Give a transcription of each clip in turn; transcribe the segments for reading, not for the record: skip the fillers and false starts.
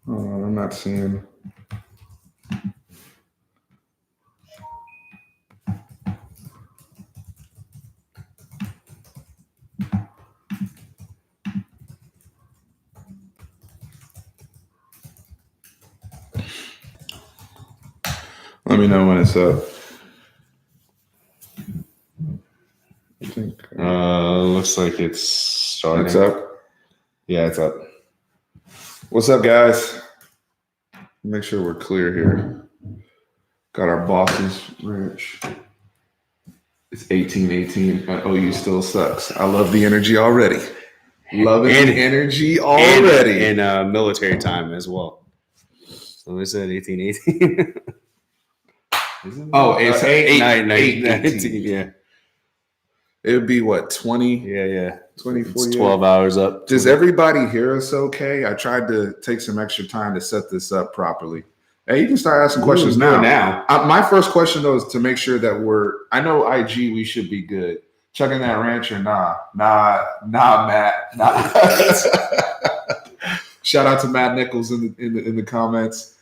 I'm not seeing. Let me know when it's up. I think looks like it's starting. It's up. Yeah, it's up. What's up, guys? Make sure we're clear here. Got our Boss's Ranch. It's 18-18, but OU still sucks. I love the energy already. Loving the energy already. And military time as well. So is it 18-18? Oh, it's 8-19. Yeah. It would be what, 20? Yeah. 20, 48? It's 12 hours up. Does everybody hear us okay? I tried to take some extra time to set this up properly. Hey, you can start asking questions now. My first question, though, is to make sure that I know IG, we should be good. Chucking that ranch or nah? Nah, Matt. Nah. Shout out to Matt Nichols in the comments.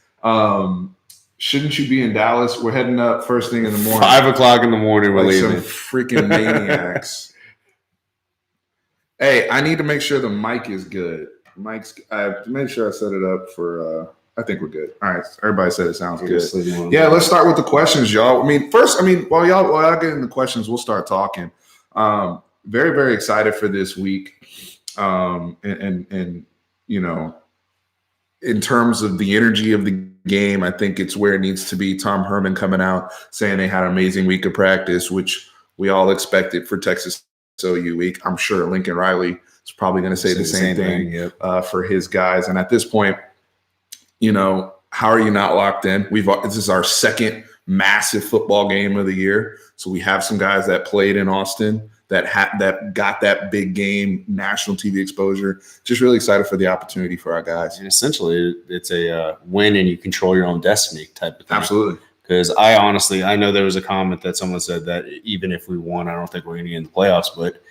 Shouldn't you be in Dallas? We're heading up first thing in the morning. 5 o'clock in the morning, we're leaving. Some freaking maniacs. Hey, I need to make sure the mic is good. I have to make sure I set it up for. I think we're good. All right, everybody said it sounds good. Yeah, let's start with the questions, y'all. While y'all get in the questions, we'll start talking. Very, very excited for this week, and you know, in terms of the energy of the game, I think it's where it needs to be. Tom Herman coming out saying they had an amazing week of practice, which we all expected for Texas OU week. I'm sure Lincoln Riley is probably going to say the same thing. Yep. For his guys. And at this point, you know, how are you not locked in? This is our second massive football game of the year. So we have some guys that played in Austin that got that big game, national TV exposure. Just really excited for the opportunity for our guys. And essentially, it's a win and you control your own destiny type of thing. Absolutely. Because I know there was a comment that someone said that even if we won, I don't think we're going to get in the playoffs, but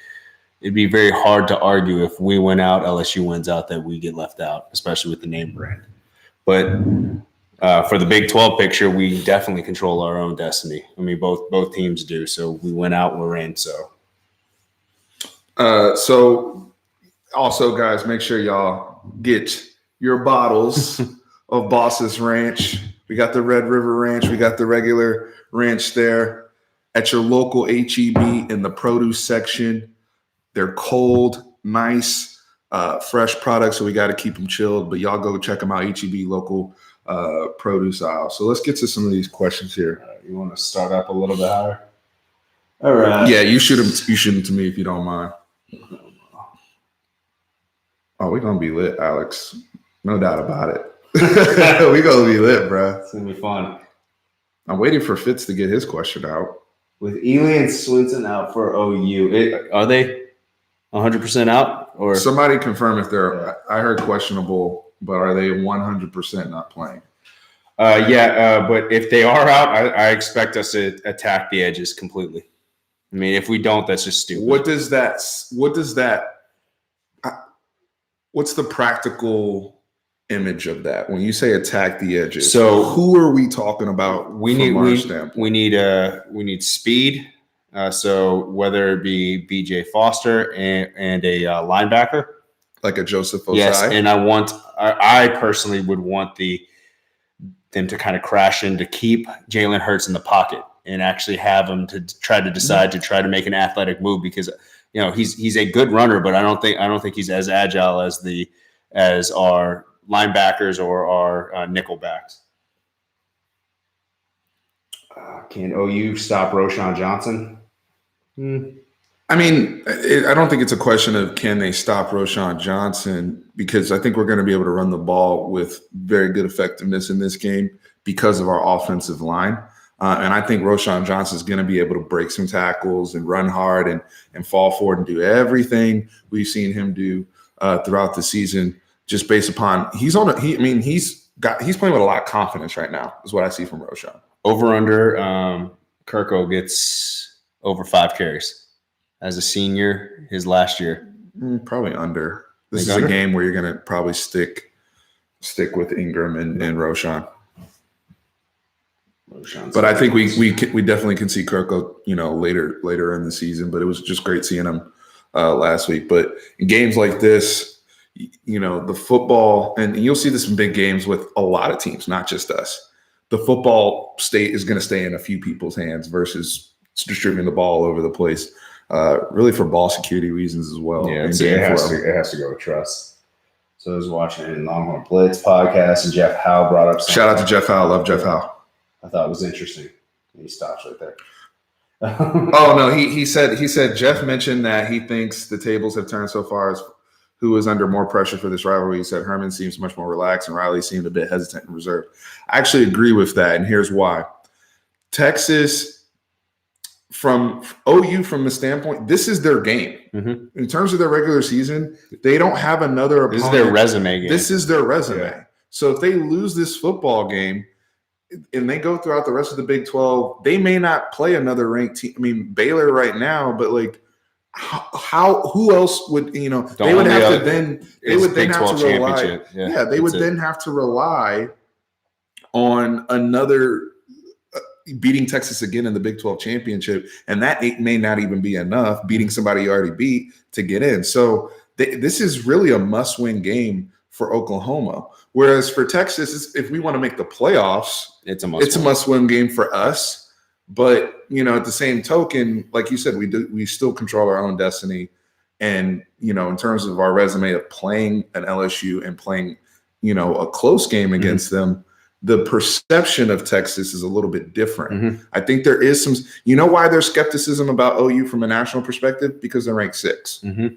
it'd be very hard to argue if we win out, LSU wins out, that we get left out, especially with the name brand. But for the Big 12 picture, we definitely control our own destiny. I mean, both teams do. So we win out, we're in. So also, guys, make sure y'all get your bottles of Boss's Ranch. We got the Red River Ranch. We got the regular ranch there at your local HEB in the produce section. They're cold, nice, fresh products, so we got to keep them chilled. But y'all go check them out, HEB local produce aisle. So let's get to some of these questions here. You want to start up a little bit higher? All right. Yeah, you shoot them. You shoot them to me if you don't mind. Oh, we're gonna be lit, Alex. No doubt about it. We're gonna be lit, bro. It's gonna be fun. I'm waiting for Fitz to get his question out. With Ely and Swinson out for OU, are they 100% out? Or somebody confirm if they're? Yeah. I heard questionable, but are they 100% not playing? But if they are out, I expect us to attack the edges completely. I mean, if we don't, that's just stupid. What's the practical image of that when you say attack the edges? So who are we talking about? We need speed. So whether it be BJ Foster and a linebacker, like a Joseph Osai. Yes, and I personally would want them to kind of crash in to keep Jalen Hurts in the pocket and actually have him to try to decide to try to make an athletic move, because you know he's a good runner, but I don't think he's as agile as our linebackers or our nickel backs. Can OU stop Roschon Johnson? I mean, I don't think it's a question of can they stop Roschon Johnson, because I think we're going to be able to run the ball with very good effectiveness in this game because of our offensive line. And I think Roschon Johnson is going to be able to break some tackles and run hard and fall forward and do everything we've seen him do throughout the season, just based upon he's playing with a lot of confidence right now, is what I see from Roschon. Over under, Kirko gets over 5 carries as a senior his last year. Probably under. This is a game where you're going to probably stick stick with Ingram and Roshan. But I think we definitely can see Kirko, later in the season. But it was just great seeing him last week. But in games like this, the football, and you'll see this in big games with a lot of teams, not just us. The football state is going to stay in a few people's hands versus distributing the ball all over the place, really for ball security reasons as well. Yeah, it has to go with trust. So I was watching Longhorn Blitz podcast, and Jeff Howe brought up something. Shout out to Jeff Howe. Love Jeff Howe. I thought it was interesting. He stops right there. Oh no, he said Jeff mentioned that he thinks the tables have turned so far as who is under more pressure for this rivalry. He said Herman seems much more relaxed and Riley seemed a bit hesitant and reserved. I actually agree with that, and here's why. Texas, from OU, from the standpoint, this is their game. Mm-hmm. In terms of their regular season, they don't have another opponent. This is their resume game. This is their resume. Yeah. So if they lose this football game and they go throughout the rest of the Big 12, they may not play another ranked team. I mean, Baylor right now, but like, who else would they would have to then they would then have to rely they would then have to rely on another beating Texas again in the Big 12 championship, and that may not even be enough, beating somebody you already beat to get in. So this is really a must-win game for Oklahoma. Whereas for Texas, if we want to make the playoffs, it's a must-win game for us. But at the same token, like you said, we still control our own destiny. And in terms of our resume of playing an LSU and playing a close game against them, the perception of Texas is a little bit different. Mm-hmm. I think there is some. Why there's skepticism about OU from a national perspective? Because they're ranked 6. Mm-hmm.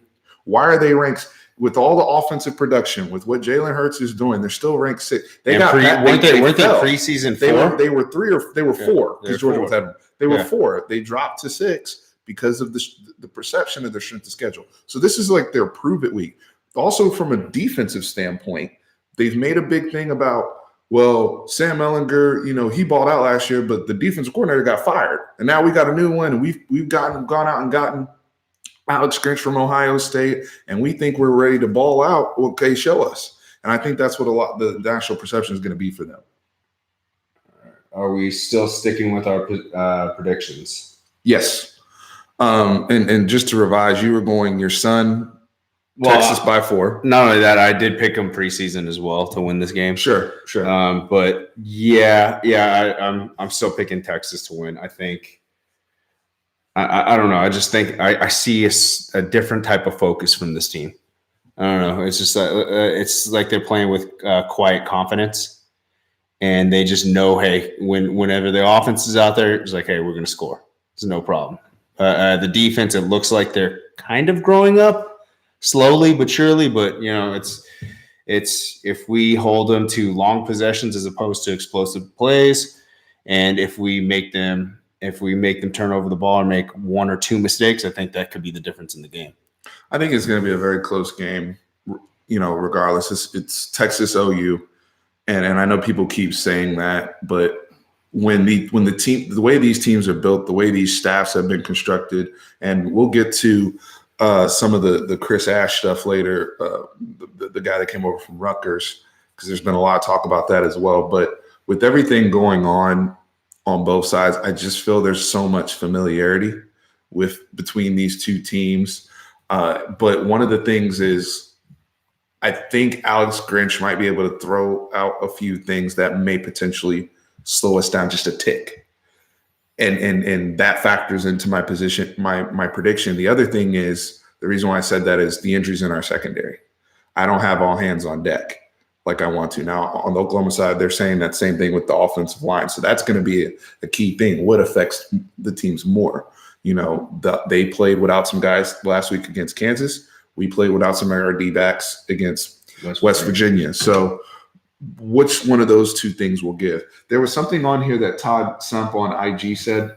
Why are they ranked? With all the offensive production, with what Jalen Hurts is doing, they're still ranked 6. They got weren't they preseason 4? They were 3 or they were 4 because Georgia was having. They were 4. They dropped to 6 because of the perception of their strength of schedule. So this is like their prove it week. Also, from a defensive standpoint, they've made a big thing about, well, Sam Ehlinger, he balled out last year, but the defensive coordinator got fired, and now we got a new one, and we've gone out and gotten Alex Grinch from Ohio State, and we think we're ready to ball out. Okay, show us. And I think that's what the national perception is going to be for them. Are we still sticking with our predictions? Yes. And just to revise, you were going your son, Texas by 4. Not only that, I did pick them preseason as well to win this game. Sure. But I'm still picking Texas to win. I think. I don't know. I just think I see a different type of focus from this team. I don't know. It's just it's like they're playing with quiet confidence, and they just know, hey, whenever the offense is out there, it's like, hey, we're going to score. It's no problem. The defense, it looks like they're kind of growing up slowly but surely. But it's if we hold them to long possessions as opposed to explosive plays, and if we make them turn over the ball and make 1 or 2 mistakes, I think that could be the difference in the game. I think it's going to be a very close game, regardless. It's Texas OU, and I know people keep saying that, but when the way these teams are built, the way these staffs have been constructed, and we'll get to some of the Chris Ash stuff later, the guy that came over from Rutgers, because there's been a lot of talk about that as well. But with everything going on both sides, I just feel there's so much familiarity between these two teams. But one of the things is I think Alex Grinch might be able to throw out a few things that may potentially slow us down just a tick. And that factors into my position, my prediction. The other thing is, the reason why I said that is the injuries in our secondary. I don't have all hands on deck like I want to. Now, on the Oklahoma side, they're saying that same thing with the offensive line. So that's going to be a key thing. What affects the teams more? They played without some guys last week against Kansas. We played without some of our D-backs against West Virginia. So which one of those two things will give? There was something on here that Todd Sump on IG said.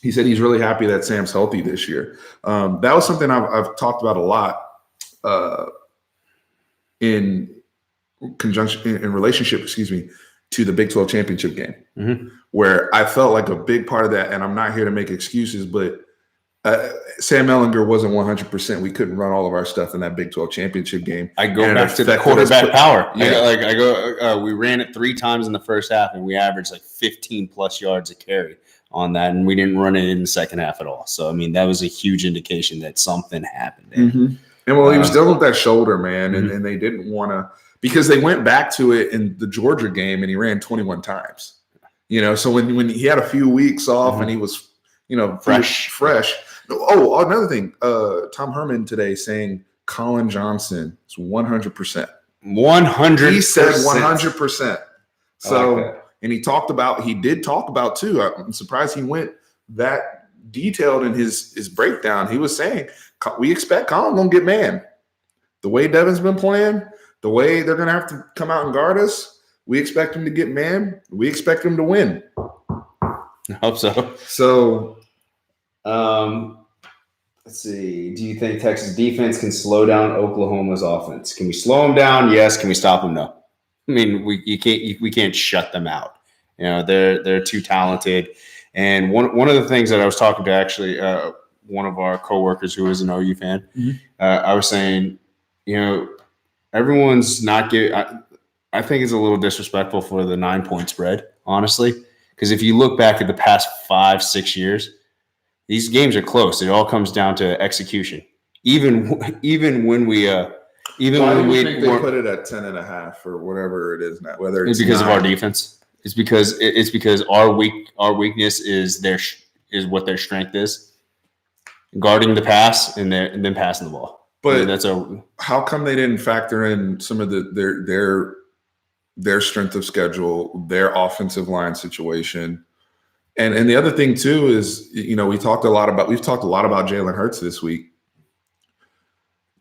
He said he's really happy that Sam's healthy this year. That was something I've talked about a lot in relationship, to the Big 12 championship game, where I felt like a big part of that, and I'm not here to make excuses, but Sam Ellinger wasn't 100%. We couldn't run all of our stuff in that Big 12 championship game. I go back to the quarterback power. We ran it 3 times in the first half, and we averaged like 15 plus yards a carry on that, and we didn't run it in the second half at all. So, I mean, that was a huge indication that something happened there. Mm-hmm. And well, he was dealing with that shoulder, man, and they didn't want to – because they went back to it in the Georgia game, and he ran 21 times. So when he had a few weeks off and he was, fresh. Oh, another thing. Tom Herman today saying Colin Johnson is 100%. 100%. He said 100%. So, and he did talk about too. I'm surprised he went that detailed in his breakdown. He was saying, we expect Colin going to get man. The way Devin's been playing, the way they're going to have to come out and guard us, we expect him to get man. We expect him to win. I hope so. So, let's see. Do you think Texas defense can slow down Oklahoma's offense? Can we slow them down? Yes. Can we stop them? No. I mean, we can't shut them out. They're too talented. And one of the things that I was talking to actually one of our coworkers who is an OU fan, I was saying, everyone's not getting. I think it's a little disrespectful for the 9-point spread, honestly, because if you look back at the past 5-6 years. These games are close. It all comes down to execution. Even when we think they put it at 10.5 or whatever it is now. Whether it's because of our defense. It's because our weakness is what their strength is, guarding the pass and then passing the ball. But how come they didn't factor in some of their strength of schedule, their offensive line situation? And the other thing too is, we've talked a lot about Jalen Hurts this week.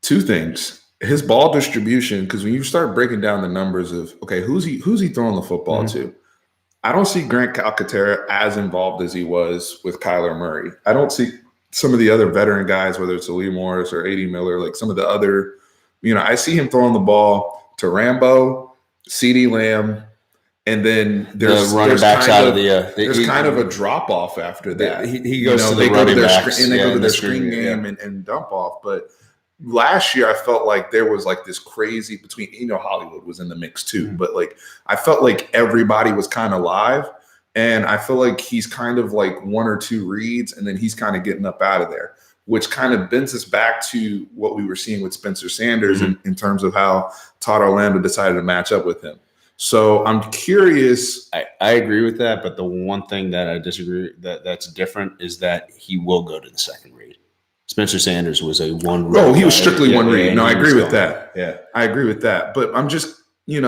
2 things: his ball distribution, because when you start breaking down the numbers of who's he throwing the football to, I don't see Grant Calcaterra as involved as he was with Kyler Murray. I don't see some of the other veteran guys, whether it's Ali Morris or A.D. Miller, like some of the other, I see him throwing the ball to Rambo, CeeDee Lamb. And then there's running backs out of there's kind of a drop off after that. He goes to the running backs and they go to their screen game and dump off. But last year, I felt like there was like this crazy between Hollywood was in the mix too. But like I felt like everybody was kind of live, and I feel like he's kind of like 1 or 2 reads, and then he's kind of getting up out of there, which kind of bends us back to what we were seeing with Spencer Sanders in terms of how Todd Orlando decided to match up with him. So I'm curious. I agree with that, but the one thing that I disagree that's different is that he will go to the second read. Spencer Sanders was a 1 read. Oh, he was strictly 1 read. No, I agree with that. Yeah, I agree with that. But I'm just, in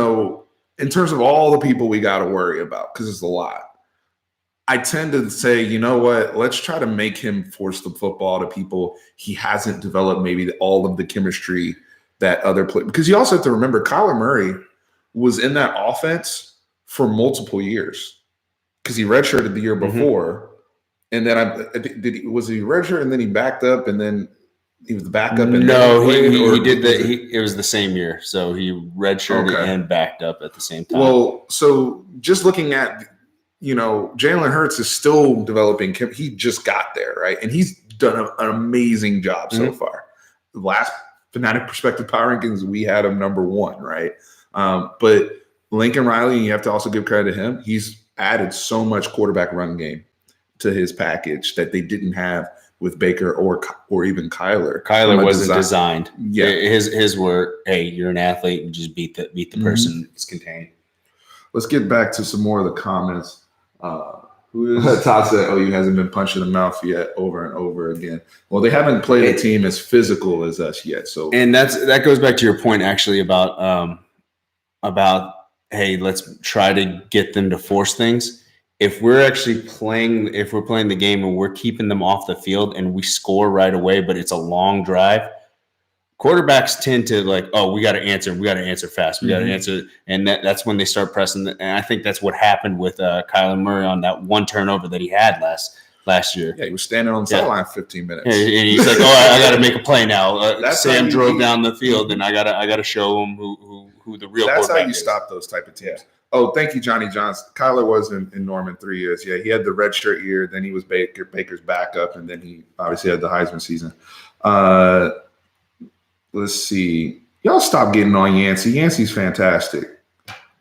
terms of all the people we got to worry about, because it's a lot. I tend to say, you know what? Let's try to make him force the football to people he hasn't developed maybe all of the chemistry that other players. Because you also have to remember, Kyler Murray was in that offense for multiple years because he redshirted the year before. And then was he redshirt and then he backed up and then he was the backup? He did that. It was the same year. So he redshirted and backed up at the same time. Well, so just looking at, Jalen Hurts is still developing. He just got there, right? And he's done an amazing job so far. The last Fanatic Perspective Power Rankings, we had him number 1, right? But Lincoln Riley, and you have to also give credit to him, he's added so much quarterback run game to his package that they didn't have with Baker or even Kyler. Kyler wasn't designed. Yeah, his were, hey, you're an athlete and just beat the person it's contained. Let's get back to some more of the comments. Todd said, OU hasn't been punched in the mouth yet, over and over again. Well, they haven't played a team as physical as us yet. So, and that goes back to your point actually about hey, let's try to get them to force things. If we're playing the game and we're keeping them off the field and we score right away, but it's a long drive, quarterbacks tend to we got to answer. We got to answer fast. We got to answer. And that's when they start pressing. And I think that's what happened with Kyler Murray on that 1 turnover that he had last year. Yeah, he was standing on the sideline 15 minutes. And he's like, I got to make a play now. Sam drove down the field, and I got to show him who the real quarterback is. That's how you stop those type of teams. Oh, thank you, Johnny Johnson. Kyler was in Norman 3 years. Yeah, he had the redshirt year. Then he was Baker's backup, and then he obviously had the Heisman season. Let's see. Y'all stop getting on Yancey. Yancey's fantastic.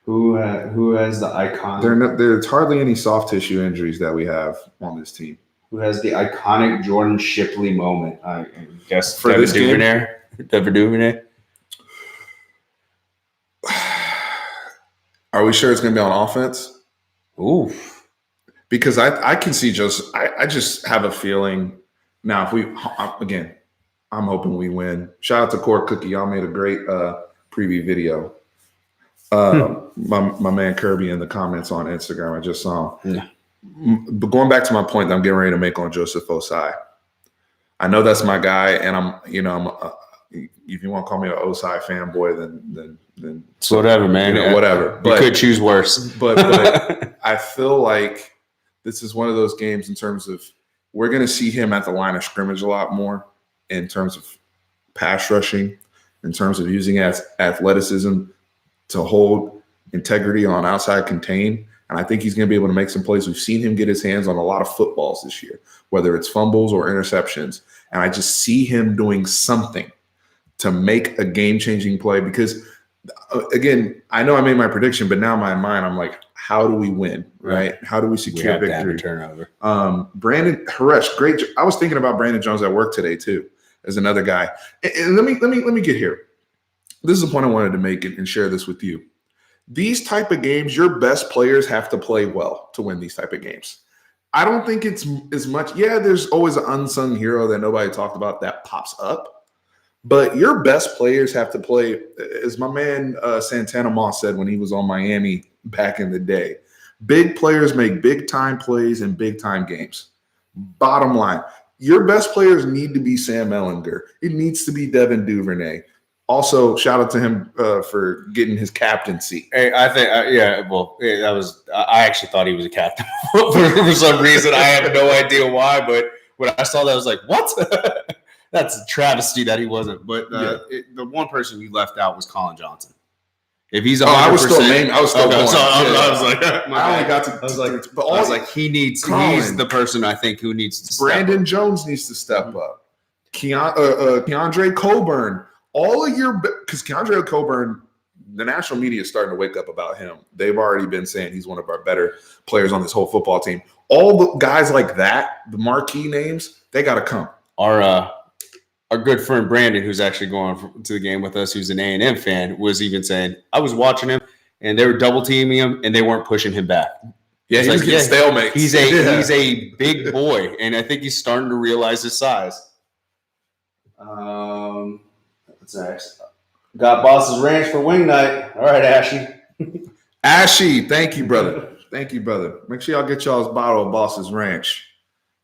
Who has the iconic? There's hardly any soft tissue injuries that we have on this team. Who has the iconic Jordan Shipley moment? I guess for this game. Devin Duvernay. Are we sure it's going to be on offense? Ooh. Because I can see I just have a feeling now if we again, I'm hoping we win. Shout out to Core Cookie. Y'all made a great preview video. My man Kirby in the comments on Instagram, I just saw him. Yeah. But going back to my point that I'm getting ready to make on Joseph Osai, I know that's my guy, and I'm if you want to call me an Osai fanboy, then it's whatever, man. Whatever. But you could choose worse. But I feel like this is one of those games in terms of we're going to see him at the line of scrimmage a lot more in terms of pass rushing, in terms of using athleticism to hold integrity on outside contain. And I think he's going to be able to make some plays. We've seen him get his hands on a lot of footballs this year, whether it's fumbles or interceptions. And I just see him doing something to make a game-changing play because, again, I know I made my prediction, but now in my mind, I'm like, how do we win, right? How do we secure victory? Turnover. Brandon Haresh, great. I was thinking about Brandon Jones at work today too, as another guy. And let me get here. This is the point I wanted to make and share this with you. These type of games, your best players have to play well to win these type of games. I don't think it's as much. Yeah, there's always an unsung hero that nobody talked about that pops up. But your best players have to play, as my man Santana Moss said when he was on Miami back in the day, big players make big-time plays in big-time games. Bottom line, your best players need to be Sam Ehlinger. It needs to be Devin Duvernay. Also, shout out to him for getting his captaincy. Hey, I think, that was. I actually thought he was a captain for some reason. I have no idea why, but when I saw that, I was like, "What?" That's a travesty that he wasn't. But the one person you left out was Colin Johnson. If he's 100%, I was still named. I was still going. I was like, I only got to. I was like, he needs. Colin, he's the person I think who needs to. Brandon Jones needs to step up. Keandre Coburn. All of your, because Keandre Coburn, the national media is starting to wake up about him. They've already been saying he's one of our better players on this whole football team. All the guys like that, the marquee names, they got to come. Our good friend Brandon, who's actually going to the game with us, who's an A&M fan, was even saying, I was watching him, and they were double teaming him, and they weren't pushing him back. Yeah, he's getting stalemates. He's a big boy, and I think he's starting to realize his size. What's next? Got Boss's Ranch for wing night. All right, Ashy. Ashy, thank you, brother. Thank you, brother. Make sure y'all get y'all's bottle of Boss's Ranch.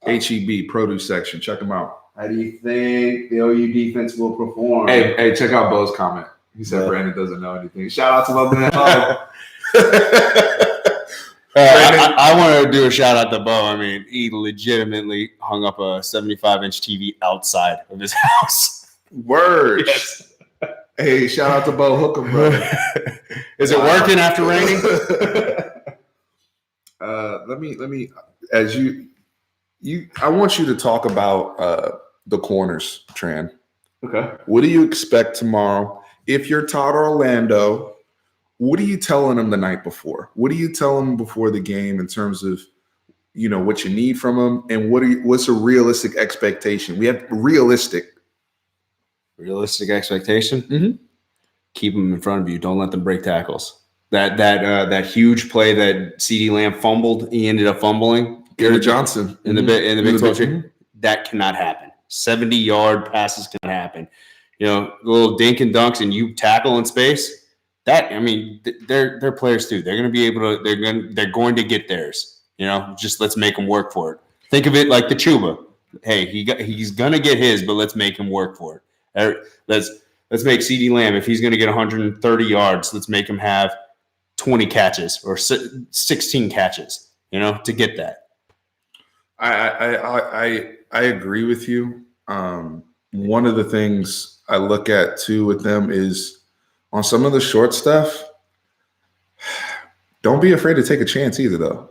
HEB, produce section. Check them out. How do you think the OU defense will perform? Hey, check out Bo's comment. He said Brandon doesn't know anything. Shout out to my man. I want to do a shout out to Bo. I mean, he legitimately hung up a 75-inch TV outside of his house. Word. Yes. Hey, shout out to Bo Hookham, brother. Is it working after raining? Let me as you I want you to talk about the corners, Tran. Okay. What do you expect tomorrow? If you're Todd Orlando, what are you telling them the night before? What do you tell them before the game in terms of, what you need from them, and what's a realistic expectation? We have realistic expectation. Mm-hmm. Keep them in front of you. Don't let them break tackles. That huge play that CeeDee Lamb fumbled, he ended up fumbling. Garrett Johnson in the Big 12. That cannot happen. 70-yard passes can happen. Little dink and dunks, and you tackle in space. They're players too. They're going to be able to. They're going to get theirs. Just let's make them work for it. Think of it like the Chuba. Hey, he's going to get his, but let's make him work for it. Let's make CeeDee Lamb, if he's going to get 130 yards, let's make him have 20 catches or 16 catches, to get that. I agree with you. One of the things I look at too with them is on some of the short stuff, Don't be afraid to take a chance either, though.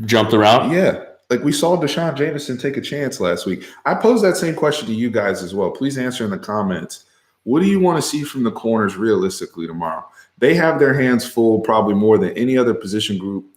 Jump the route? Yeah. Like we saw Deshaun Jameson take a chance last week. I posed that same question to you guys as well. Please answer in the comments. What do you want to see from the corners realistically tomorrow? They have their hands full probably more than any other position group,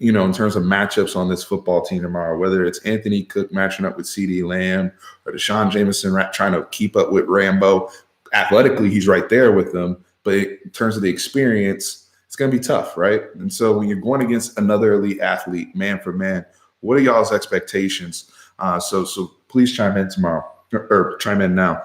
in terms of matchups on this football team tomorrow, whether it's Anthony Cook matching up with CeeDee Lamb or Deshaun Jameson trying to keep up with Rambo. Athletically, he's right there with them. But in terms of the experience, it's going to be tough, right? And so when you're going against another elite athlete, man for man, what are y'all's expectations? So please chime in tomorrow or chime in now.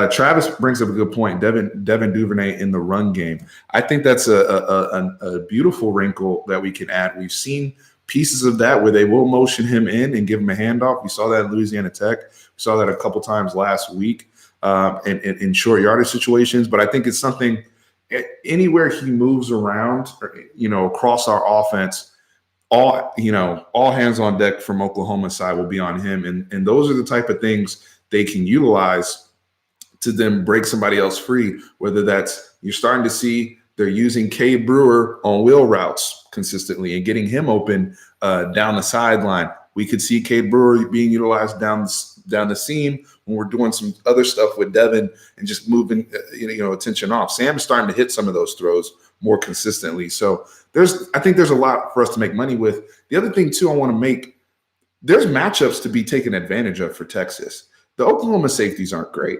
Travis brings up a good point. Devin Duvernay in the run game. I think that's a beautiful wrinkle that we can add. We've seen pieces of that where they will motion him in and give him a handoff. We saw that in Louisiana Tech. We saw that a couple times last week in short yardage situations. But I think it's something anywhere he moves around, across our offense, all hands on deck from Oklahoma side will be on him. And those are the type of things they can utilize to then break somebody else free, whether that's you're starting to see they're using Cade Brewer on wheel routes consistently and getting him open down the sideline. We could see Cade Brewer being utilized down the seam when we're doing some other stuff with Devin and just moving attention off. Sam's starting to hit some of those throws more consistently. So I think there's a lot for us to make money with. The other thing too I want to make, there's matchups to be taken advantage of for Texas. The Oklahoma safeties aren't great.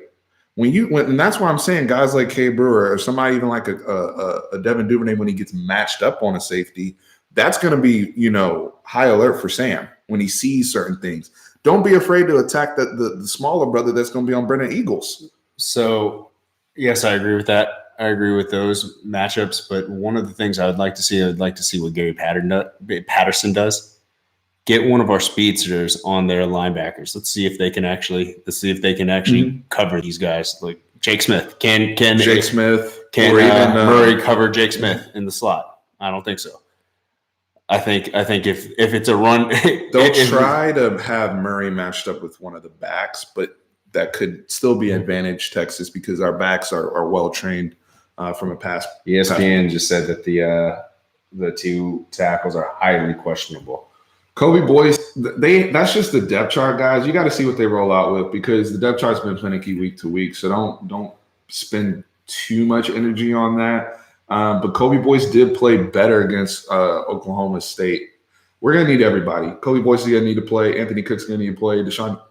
And that's why I'm saying guys like Cade Brewer or somebody even like a Devin Duvernay, when he gets matched up on a safety, that's going to be, high alert for Sam when he sees certain things. Don't be afraid to attack the smaller brother that's going to be on Brennan Eagles. So, yes, I agree with that. I agree with those matchups. But one of the things I'd like to see what Gary Patterson does. Get one of our speedsters on their linebackers. Let's see if they can actually cover these guys. Like Jake Smith. Can Murray cover Jake Smith in the slot? I don't think so. I think if it's a run, they'll try to have Murray matched up with one of the backs, but that could still be an advantage Texas because our backs are well trained from a pass. ESPN just said that the two tackles are highly questionable. Kobe Boyce, that's just the depth chart, guys. You got to see what they roll out with because the depth chart's been finicky week to week. So don't spend too much energy on that. But Kobe Boyce did play better against Oklahoma State. We're gonna need everybody. Kobe Boyce is gonna need to play. Anthony Cook's gonna need to play. Deshaun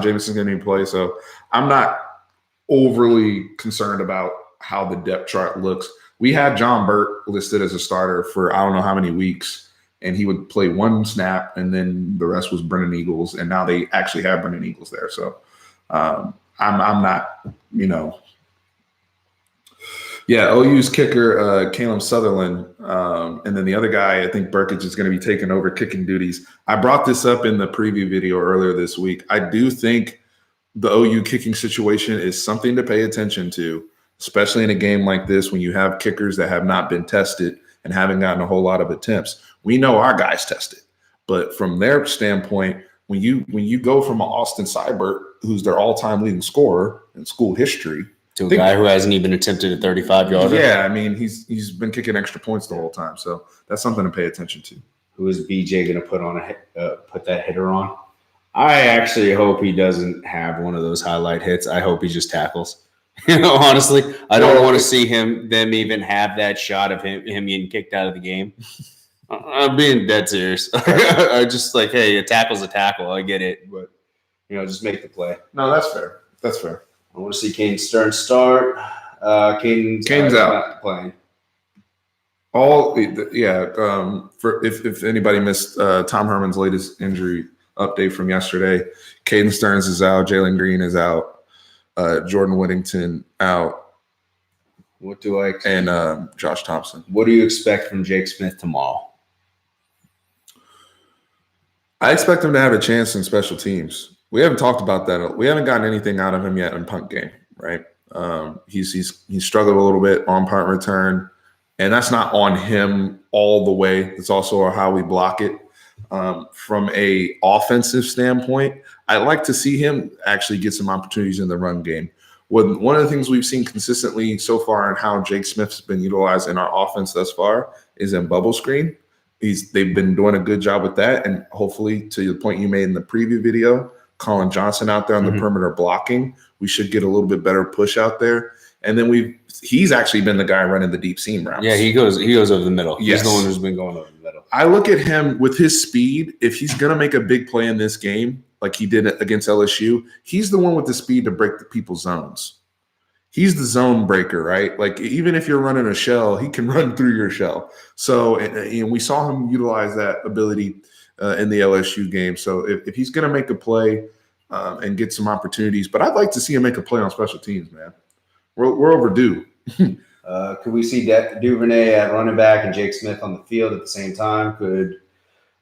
Jameson's gonna need to play. So I'm not overly concerned about how the depth chart looks. We had John Burt listed as a starter for I don't know how many weeks. And he would play one snap, and then the rest was Brennan Eagles. And now they actually have Brennan Eagles there. So I'm not, Yeah, OU's kicker, Caleb Sutherland. And then the other guy, I think Burkett is going to be taking over kicking duties. I brought this up in the preview video earlier this week. I do think the OU kicking situation is something to pay attention to, especially in a game like this when you have kickers that have not been tested and haven't gotten a whole lot of attempts. We know our guys tested, but from their standpoint, when you go from an Austin Seibert, who's their all-time leading scorer in school history, to a guy who hasn't even attempted a 35-yarder. Yeah, I mean he's been kicking extra points the whole time, so that's something to pay attention to. Who is BJ going to put that hitter on? I actually hope he doesn't have one of those highlight hits. I hope he just tackles. Honestly, I don't want to see them even have that shot of him getting kicked out of the game. I'm being dead serious. I just like, hey, a tackle's a tackle. I get it, but just make the play. No, that's fair. That's fair. I want to see Caden Stern start. Caden's out not playing. For if anybody missed Tom Herman's latest injury update from yesterday, Caden Stearns is out. Jalen Green is out. Jordan Whittington out. What do I expect? And Josh Thompson. What do you expect from Jake Smith tomorrow? I expect him to have a chance in special teams. We haven't talked about that. We haven't gotten anything out of him yet in punt game, right? He's struggled a little bit on punt return, and that's not on him all the way. It's also how we block it. From a offensive standpoint, I'd like to see him actually get some opportunities in the run game. One of the things we've seen consistently so far and how Jake Smith's been utilized in our offense thus far is in bubble screen. They've been doing a good job with that, and hopefully, to the point you made in the preview video, Colin Johnson out there on the perimeter blocking, we should get a little bit better push out there. And then he's actually been the guy running the deep seam routes. Yeah, he goes over the middle. Yes. He's the one who's been going over the middle. I look at him with his speed. If he's going to make a big play in this game, like he did against LSU, he's the one with the speed to break the people's zones. He's the zone breaker, right? Like even if you're running a shell, he can run through your shell. So, and we saw him utilize that ability in the LSU game. So if he's going to make a play and get some opportunities, but I'd like to see him make a play on special teams, man. We're overdue. Could we see Duvernay at running back and Jake Smith on the field at the same time? Could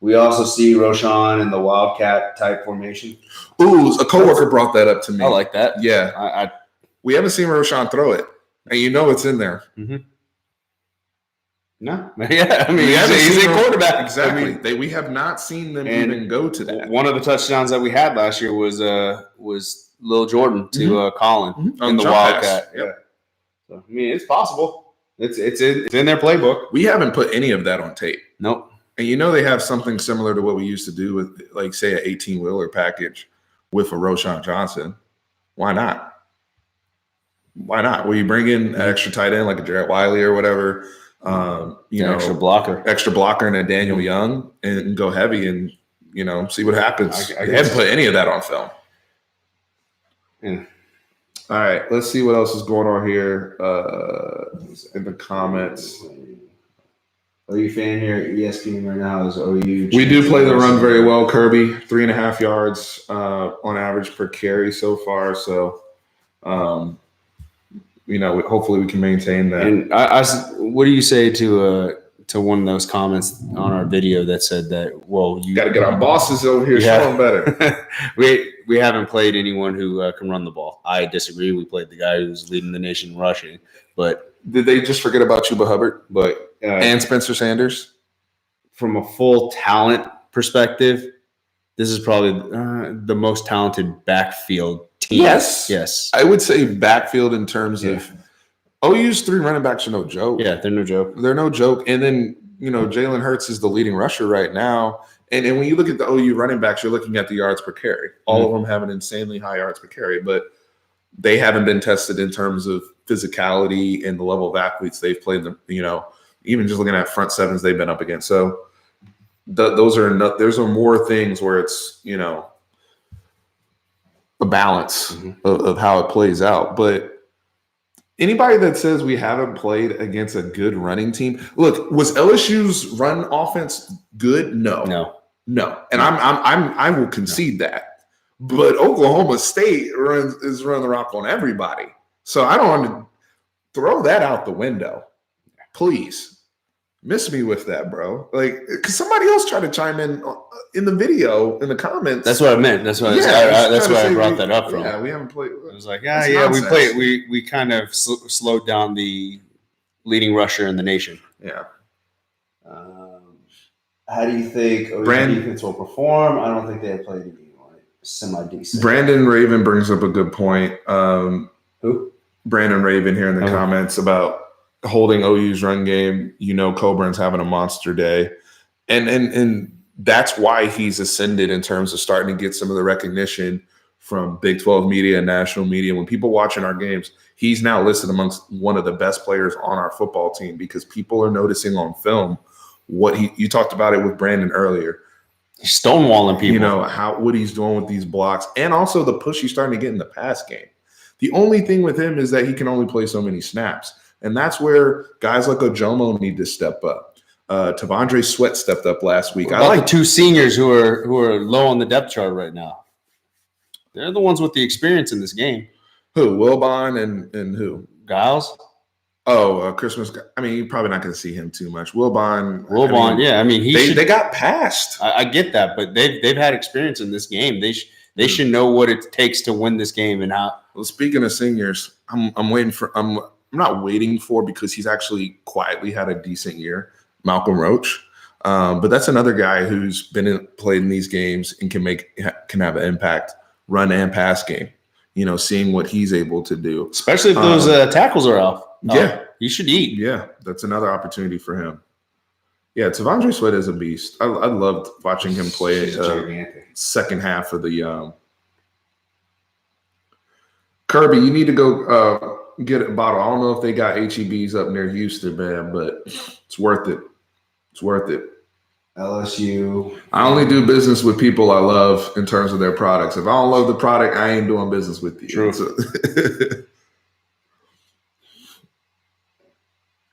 we also see Roshan in the Wildcat type formation? Ooh, a coworker brought that up to me. I like that. Yeah. We haven't seen Roshan throw it, and you know it's in there. Mm-hmm. No. Yeah, I mean, he's a quarterback. Exactly. I mean, we have not seen them even go to that. One of the touchdowns that we had last year was Lil Jordan to Colin in the Wildcat. Yep. So, I mean, it's possible. It's in their playbook. We haven't put any of that on tape. Nope. And you know they have something similar to what we used to do with, like, say, an 18-wheeler package with a Roshan Johnson. Why not? Why not? Will you bring in an extra tight end like a Jarrett Wiley or whatever? Extra blocker and a Daniel Young, and go heavy and see what happens. I haven't put any of that on film. Yeah. All right, let's see what else is going on here in the comments. OU fan here at ESPN right now is OU. We do play the run very well, Kirby. 3.5 yards on average per carry so far. So, hopefully we can maintain that. And what do you say to one of those comments on our video that said that, well, you got to get our bosses over here showing better. we haven't played anyone who can run the ball. I disagree. We played the guy who's leading the nation rushing, but did they just forget about Chuba Hubbard? And Spencer Sanders? From a full talent perspective, this is probably the most talented backfield team. Yes. I would say backfield in terms of OU's 3 running backs are no joke. Yeah, they're no joke. They're no joke. And then, Jalen Hurts is the leading rusher right now. And when you look at the OU running backs, you're looking at the yards per carry. All of them have an insanely high yards per carry, but they haven't been tested in terms of physicality and the level of athletes they've played. Even just looking at front sevens they've been up against. So those are more things where it's a balance of how it plays out. But anybody that says we haven't played against a good running team, look, was LSU's run offense good? No. And I will concede that. But Oklahoma State is running the rock on everybody. So I don't want to throw that out the window. Please miss me with that, bro. Like, because somebody else tried to chime in the video in the comments. That's what I meant. That's why I brought that up from. Yeah, we haven't played. I was like, we played. We kind of slowed down the leading rusher in the nation. Yeah. How do you think OU defense will perform? I don't think they have played anyone semi-decent. Brandon Raven brings up a good point. Who? Brandon Raven here in the comments about holding OU's run game. Coburn's having a monster day. And that's why he's ascended in terms of starting to get some of the recognition from Big 12 media and national media. When people watching our games, he's now listed amongst one of the best players on our football team because people are noticing on film what you talked about it with Brandon earlier. He's stonewalling people. What he's doing with these blocks and also the push he's starting to get in the pass game. The only thing with him is that he can only play so many snaps. And that's where guys like Ojomo need to step up. Tavondre Sweat stepped up last week. I like the 2 seniors who are low on the depth chart right now. They're the ones with the experience in this game. Who? Wilbon and who? Giles? Oh, Christmas. I mean, you're probably not going to see him too much. Wilbon, yeah. I mean, they got passed. I get that, but they've had experience in this game. They should know what it takes to win this game and how. Well, speaking of seniors, I'm waiting for. I'm not waiting for because he's actually quietly had a decent year. Malcolm Roach, but that's another guy who's played in these games and can have an impact, run and pass game. Seeing what he's able to do, especially if those tackles are off. Yeah, he should eat. Yeah, that's another opportunity for him. Yeah, T'Vondre Sweat is a beast. I loved watching him play gigantic. second half of the Kirby, you need to go get a bottle. I don't know if they got HEBs up near Houston, man, but it's worth it. It's worth it. LSU. I only do business with people I love in terms of their products. If I don't love the product, I ain't doing business with you. True. So,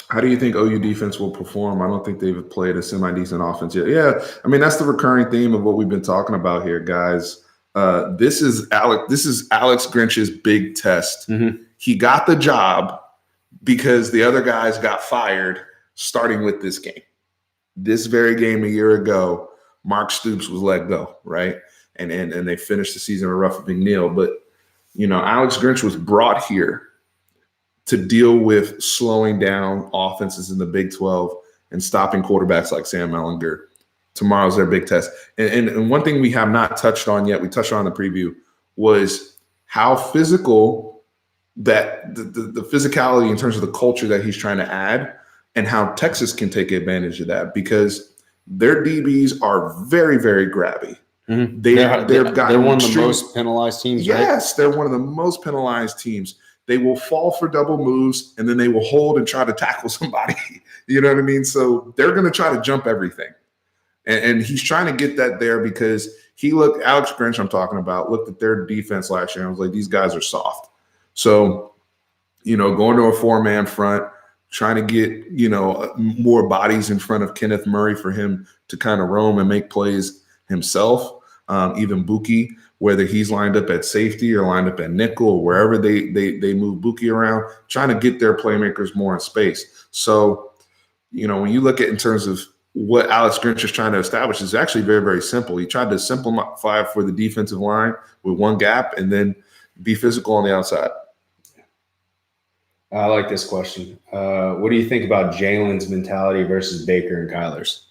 how do you think OU defense will perform? I don't think they've played a semi-decent offense yet. Yeah, I mean, that's the recurring theme of what we've been talking about here, guys. This is Alex Grinch's big test. Mm-hmm. He got the job because the other guys got fired starting with this game. This very game a year ago, Mark Stoops was let go, right? And they finished the season with Ruff McNeil. But, Alex Grinch was brought here to deal with slowing down offenses in the Big 12 and stopping quarterbacks like Sam Ehlinger. Tomorrow's their big test. And one thing we have not touched on yet, we touched on in the preview, was how physical that the physicality in terms of the culture that he's trying to add and how Texas can take advantage of that because their DBs are very, very grabby. Mm-hmm. They're one of the most penalized teams, right? Yes, they're one of the most penalized teams. They will fall for double moves, and then they will hold and try to tackle somebody. You know what I mean? So they're going to try to jump everything. And he's trying to get that there because Alex Grinch I'm talking about, looked at their defense last year and was like, these guys are soft. So, going to a 4-man front, trying to get, more bodies in front of Kenneth Murray for him to kind of roam and make plays himself. Even Buki, whether he's lined up at safety or lined up at nickel or wherever they move Buki around, trying to get their playmakers more in space. So, when you look at in terms of what Alex Grinch is trying to establish is actually very, very simple. He tried to simplify for the defensive line with one gap and then be physical on the outside. I like this question. What do you think about Jalen's mentality versus Baker and Kyler's?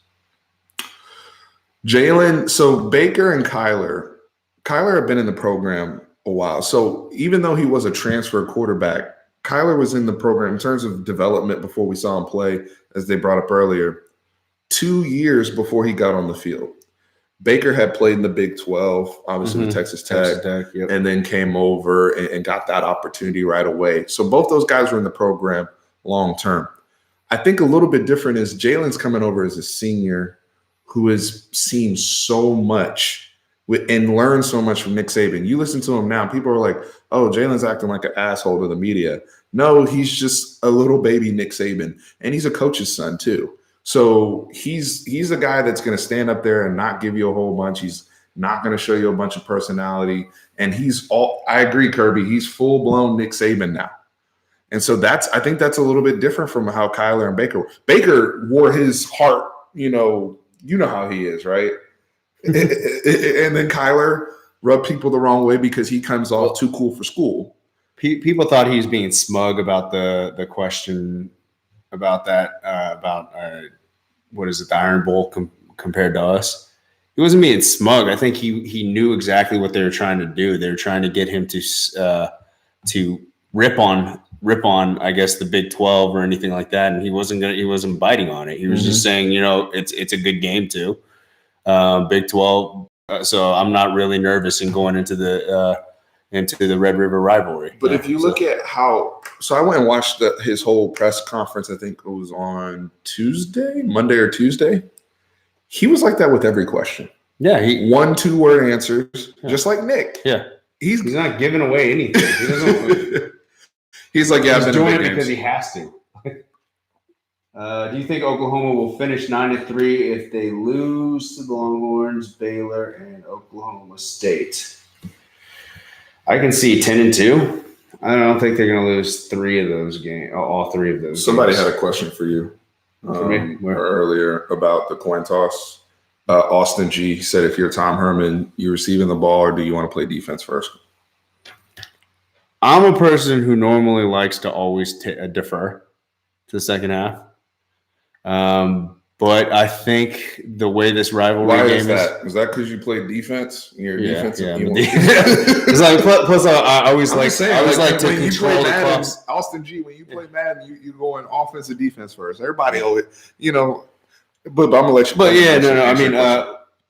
So Baker and Kyler have been in the program a while. So even though he was a transfer quarterback, Kyler was in the program in terms of development before we saw him play, as they brought up earlier, 2 years before he got on the field. Baker had played in the Big 12, obviously with Texas Tech, yep. And then came over and got that opportunity right away. So both those guys were in the program long term. I think a little bit different is Jalen's coming over as a senior who has seen so much and learned so much from Nick Saban. You listen to him now, people are like, oh, Jalen's acting like an asshole to the media. No, he's just a little baby Nick Saban, and he's a coach's son too. So he's a guy that's going to stand up there and not give you a whole bunch. He's not going to show you a bunch of personality. And I agree, Kirby, he's full-blown Nick Saban now. And so I think that's a little bit different from how Kyler and Baker wore his heart, you know how he is, right? And then Kyler rubbed people the wrong way because he comes off too cool for school. People thought he was being smug about the question about that, what is it, the Iron Bowl compared to us. He wasn't being smug. I think he knew exactly what they were trying to do. They were trying to get him to rip on, I guess, the Big 12 or anything like that, and he wasn't biting on it. He was just saying, it's a good game too, Big 12. So I'm not really nervous in going into the Red River rivalry. But if you look at so I went and watched his whole press conference. I think it was on Monday or Tuesday. He was like that with every question. Yeah, 1-2 word answers, just like Nick. Yeah, he's not giving away anything. He doesn't. He's like, yeah, he's doing it because he has to. Do you think Oklahoma will finish 9-3 if they lose to the Longhorns, Baylor, and Oklahoma State? I can see 10-2. I don't think they're going to lose all three of those. Somebody games. had a question for you earlier about the coin toss. Austin G said, if you're Tom Herman, you receiving the ball, or do you want to play defense first? I'm a person who normally likes to always defer to the second half. But I think the way this rivalry game is that because you play defense? You're defensive. It's like plus I always like to control the clock. Austin G, when you play Madden, you go in offensive defense first. Everybody, But I'm gonna let you. But yeah, no. I mean,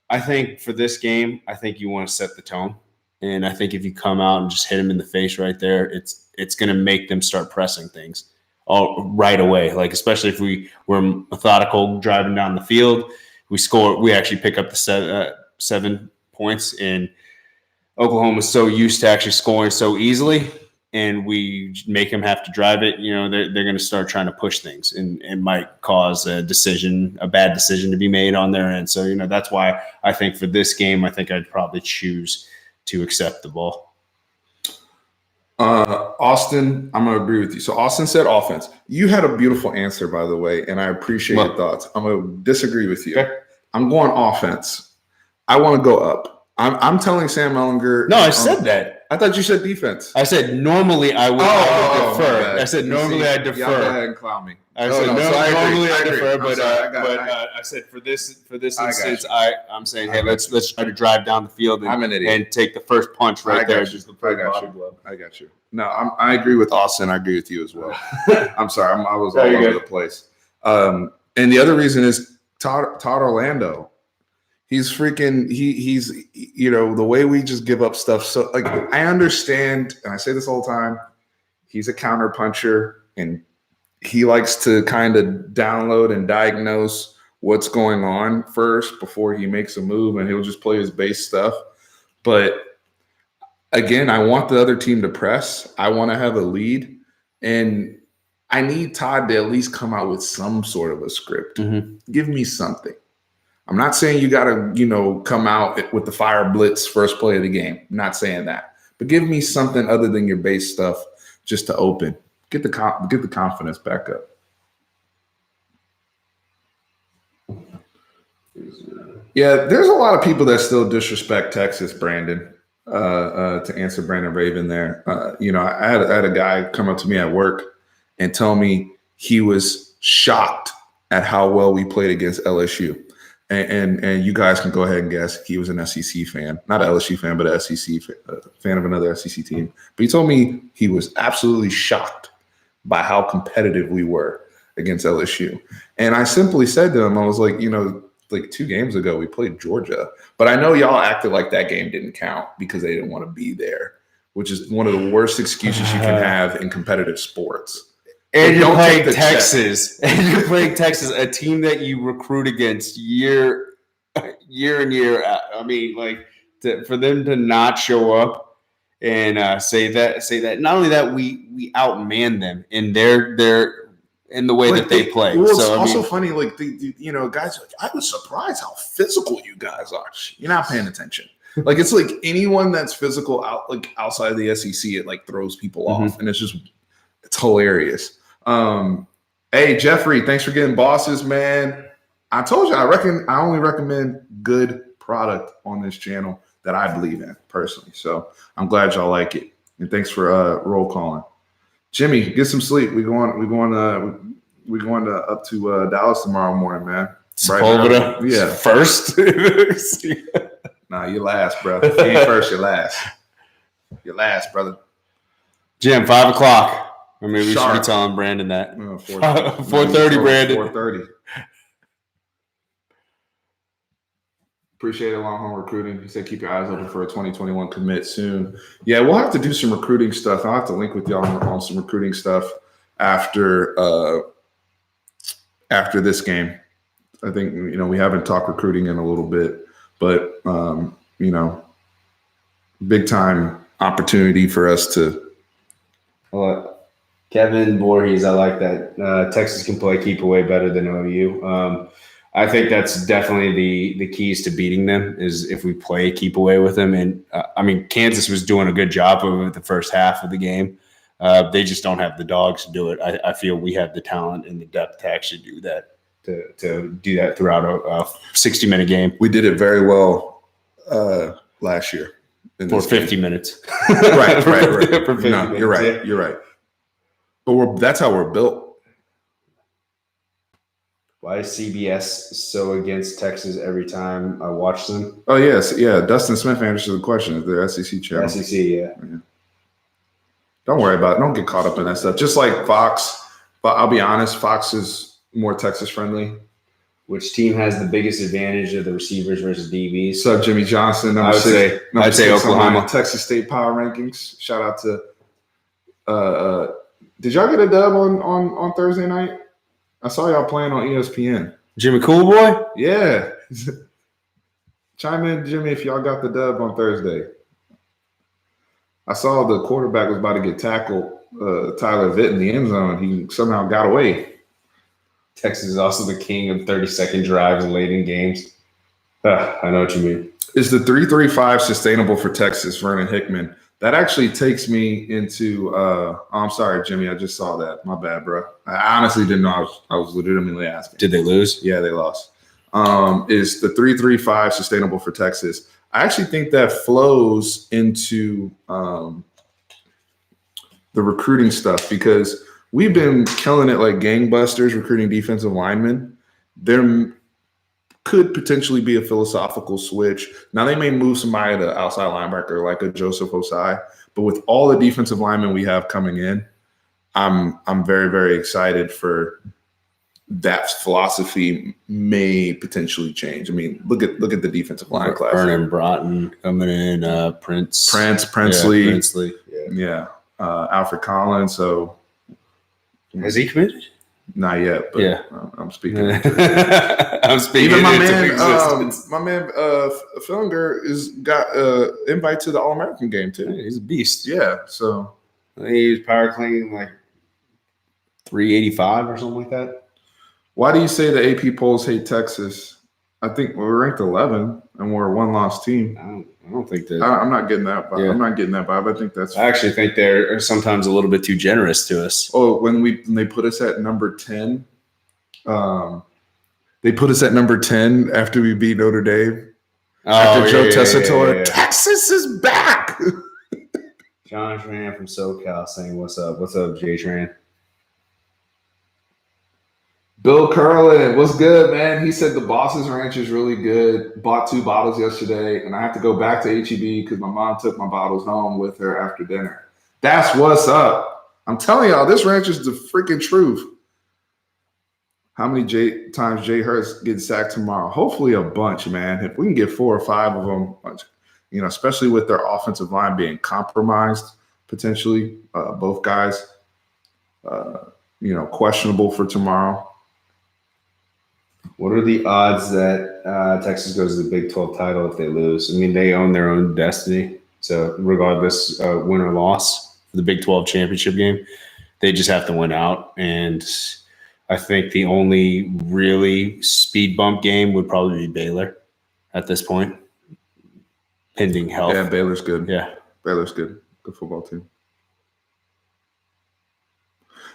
I think for this game, I think you want to set the tone, and I think if you come out and just hit them in the face right there, it's going to make them start pressing things all right away. Like especially if we're methodical driving down the field, we actually pick up the 7 points, and Oklahoma's so used to actually scoring so easily, and we make them have to drive it. They're going to start trying to push things, and it might cause a bad decision to be made on their end. So that's why I think for this game, I think I'd probably choose to accept the ball. Austin, I'm gonna agree with you. So Austin said offense. You had a beautiful answer, by the way, and I appreciate your thoughts. I'm gonna disagree with you. Okay. I'm going offense. I want to go up. I'm telling Sam Ellinger. No, I said that. I thought you said defense. I said normally I would defer. I said normally I defer. Y'all go ahead and clown me. I said normally I defer, but I said for this instance, I'm saying, hey, let's try to drive down the field and take the first punch right there. Just the first body blow. I got you. No, I agree with Austin. I agree with you as well. I'm sorry, I was all over the place. And the other reason is Todd Orlando. He's freaking. He's the way we just give up stuff. So like I understand, and I say this all the time. He's a counter puncher, and he likes to kind of download and diagnose what's going on first before he makes a move, and he'll just play his base stuff. But again, I want the other team to press. I want to have a lead, and I need Todd to at least come out with some sort of a script. Mm-hmm. Give me something. I'm not saying you got to, come out with the fire blitz first play of the game. I'm not saying that. But give me something other than your base stuff just to open. Get the confidence back up. Yeah, there's a lot of people that still disrespect Texas, Brandon. To answer Brandon Raven there. I had a guy come up to me at work and tell me he was shocked at how well we played against LSU. And you guys can go ahead and guess. He was an SEC fan, not an LSU fan, but an SEC fan of another SEC team. But he told me he was absolutely shocked by how competitive we were against LSU. And I simply said to him, I was like, like 2 games ago, we played Georgia. But I know y'all acted like that game didn't count because they didn't want to be there, which is one of the worst excuses you can have in competitive sports. And you're playing Texas. And you're playing Texas, a team that you recruit against year in year out. I mean, for them to not show up and say that. Not only that, we outman them in their in the way that they play. Well, it's also funny. Guys, I was surprised how physical you guys are. You're not paying attention. It's like anyone that's physical outside of the SEC, it throws people off, and it's hilarious. Hey Jeffrey, thanks for getting bosses, man. I told you I only recommend good product on this channel that I believe in personally. So I'm glad y'all like it, and thanks for roll calling. Jimmy, get some sleep. We going up to Dallas tomorrow morning, man. Sepulveda, yeah, first. Nah, you last, brother. You ain't first, you last. You last, brother. Jim, 5 o'clock. Or maybe we should be telling Brandon that. 4:30, Brandon. 4:30. Appreciate it, Longhorn Recruiting. He said keep your eyes open for a 2021 commit soon. Yeah, we'll have to do some recruiting stuff. I'll have to link with y'all on some recruiting stuff after this game. I think, we haven't talked recruiting in a little bit, but, big time opportunity for us to. Kevin Voorhees, I like that. Texas can play keep away better than OU. I think that's definitely the keys to beating them is if we play keep away with them. And Kansas was doing a good job of it the first half of the game. They just don't have the dogs to do it. I feel we have the talent and the depth to actually do that, to do that throughout a 60-minute game. We did it very well last year. For 50 minutes. Right. For 50 No, minutes, you're right. yeah. You're right. But that's how we're built. Why is CBS so against Texas every time I watch them? Oh, yes. Yeah. Dustin Smith answers the question. The SEC channel. SEC, yeah. Don't worry about it. Don't get caught up in that stuff. Just like Fox. But I'll be honest, Fox is more Texas friendly. Which team has the biggest advantage of the receivers versus DBs? So Jimmy Johnson, I'd say Oklahoma. Texas State Power Rankings. Shout out to. Did y'all get a dub on Thursday night? I saw y'all playing on ESPN. Jimmy Cool Boy? Yeah. Chime in, Jimmy, if y'all got the dub on Thursday. I saw the quarterback was about to get tackled, Tyler Vitt in the end zone. He somehow got away. Texas is also the king of 30-second drives late in games. I know what you mean. Is the 3-3-5 sustainable for Texas, Vernon Hickman? That actually takes me into I'm sorry, Jimmy. I just saw that. My bad, bro. I honestly didn't know. I was legitimately asking. Did they lose? Yeah, they lost. Is the 3-3-5 sustainable for Texas? I actually think that flows into the recruiting stuff because we've been killing it like gangbusters recruiting defensive linemen. There could potentially be a philosophical switch. Now they may move somebody to outside linebacker like a Joseph Osai, but with all the defensive linemen we have coming in, I'm very, very excited for that philosophy may potentially change. I mean, look at the defensive line class. Vernon Broughton coming in, Princely. Yeah, Princely. Yeah. Alfred Collins. So has he committed? Not yet, but yeah. I'm speaking. I'm speaking. Even my man, Fillinger is got invite to the All-American game too. Yeah, he's a beast. Yeah, so he's power cleaning like 385 or something like that. Why do you say the AP polls hate Texas? I think we're ranked 11 and we're a one-loss team. I don't think that. I'm not getting that vibe. Yeah. I'm not getting that vibe. I think that's. I actually think they're sometimes a little bit too generous to us. Oh, when they put us at number 10, they put us at number 10 after we beat Notre Dame. After Joe Tessitore, Texas is back. John Tran from SoCal saying, "What's up? What's up, Jay Tran?" Bill Curlin, what's good, man? He said the Boss's Ranch is really good. Bought 2 bottles yesterday, and I have to go back to HEB because my mom took my bottles home with her after dinner. That's what's up. I'm telling y'all, this ranch is the freaking truth. How many times Jay Hurts gets sacked tomorrow? Hopefully a bunch, man. If we can get 4 or 5 of them, you know, especially with their offensive line being compromised, potentially, both guys, you know, questionable for tomorrow. What are the odds that Texas goes to the Big 12 title if they lose? I mean, they own their own destiny. So regardless, win or loss For the Big 12 championship game, they just have to win out. And I think the only really speed bump game would probably be Baylor at this point, pending health. Yeah, Baylor's good. Yeah. Baylor's good. Good football team.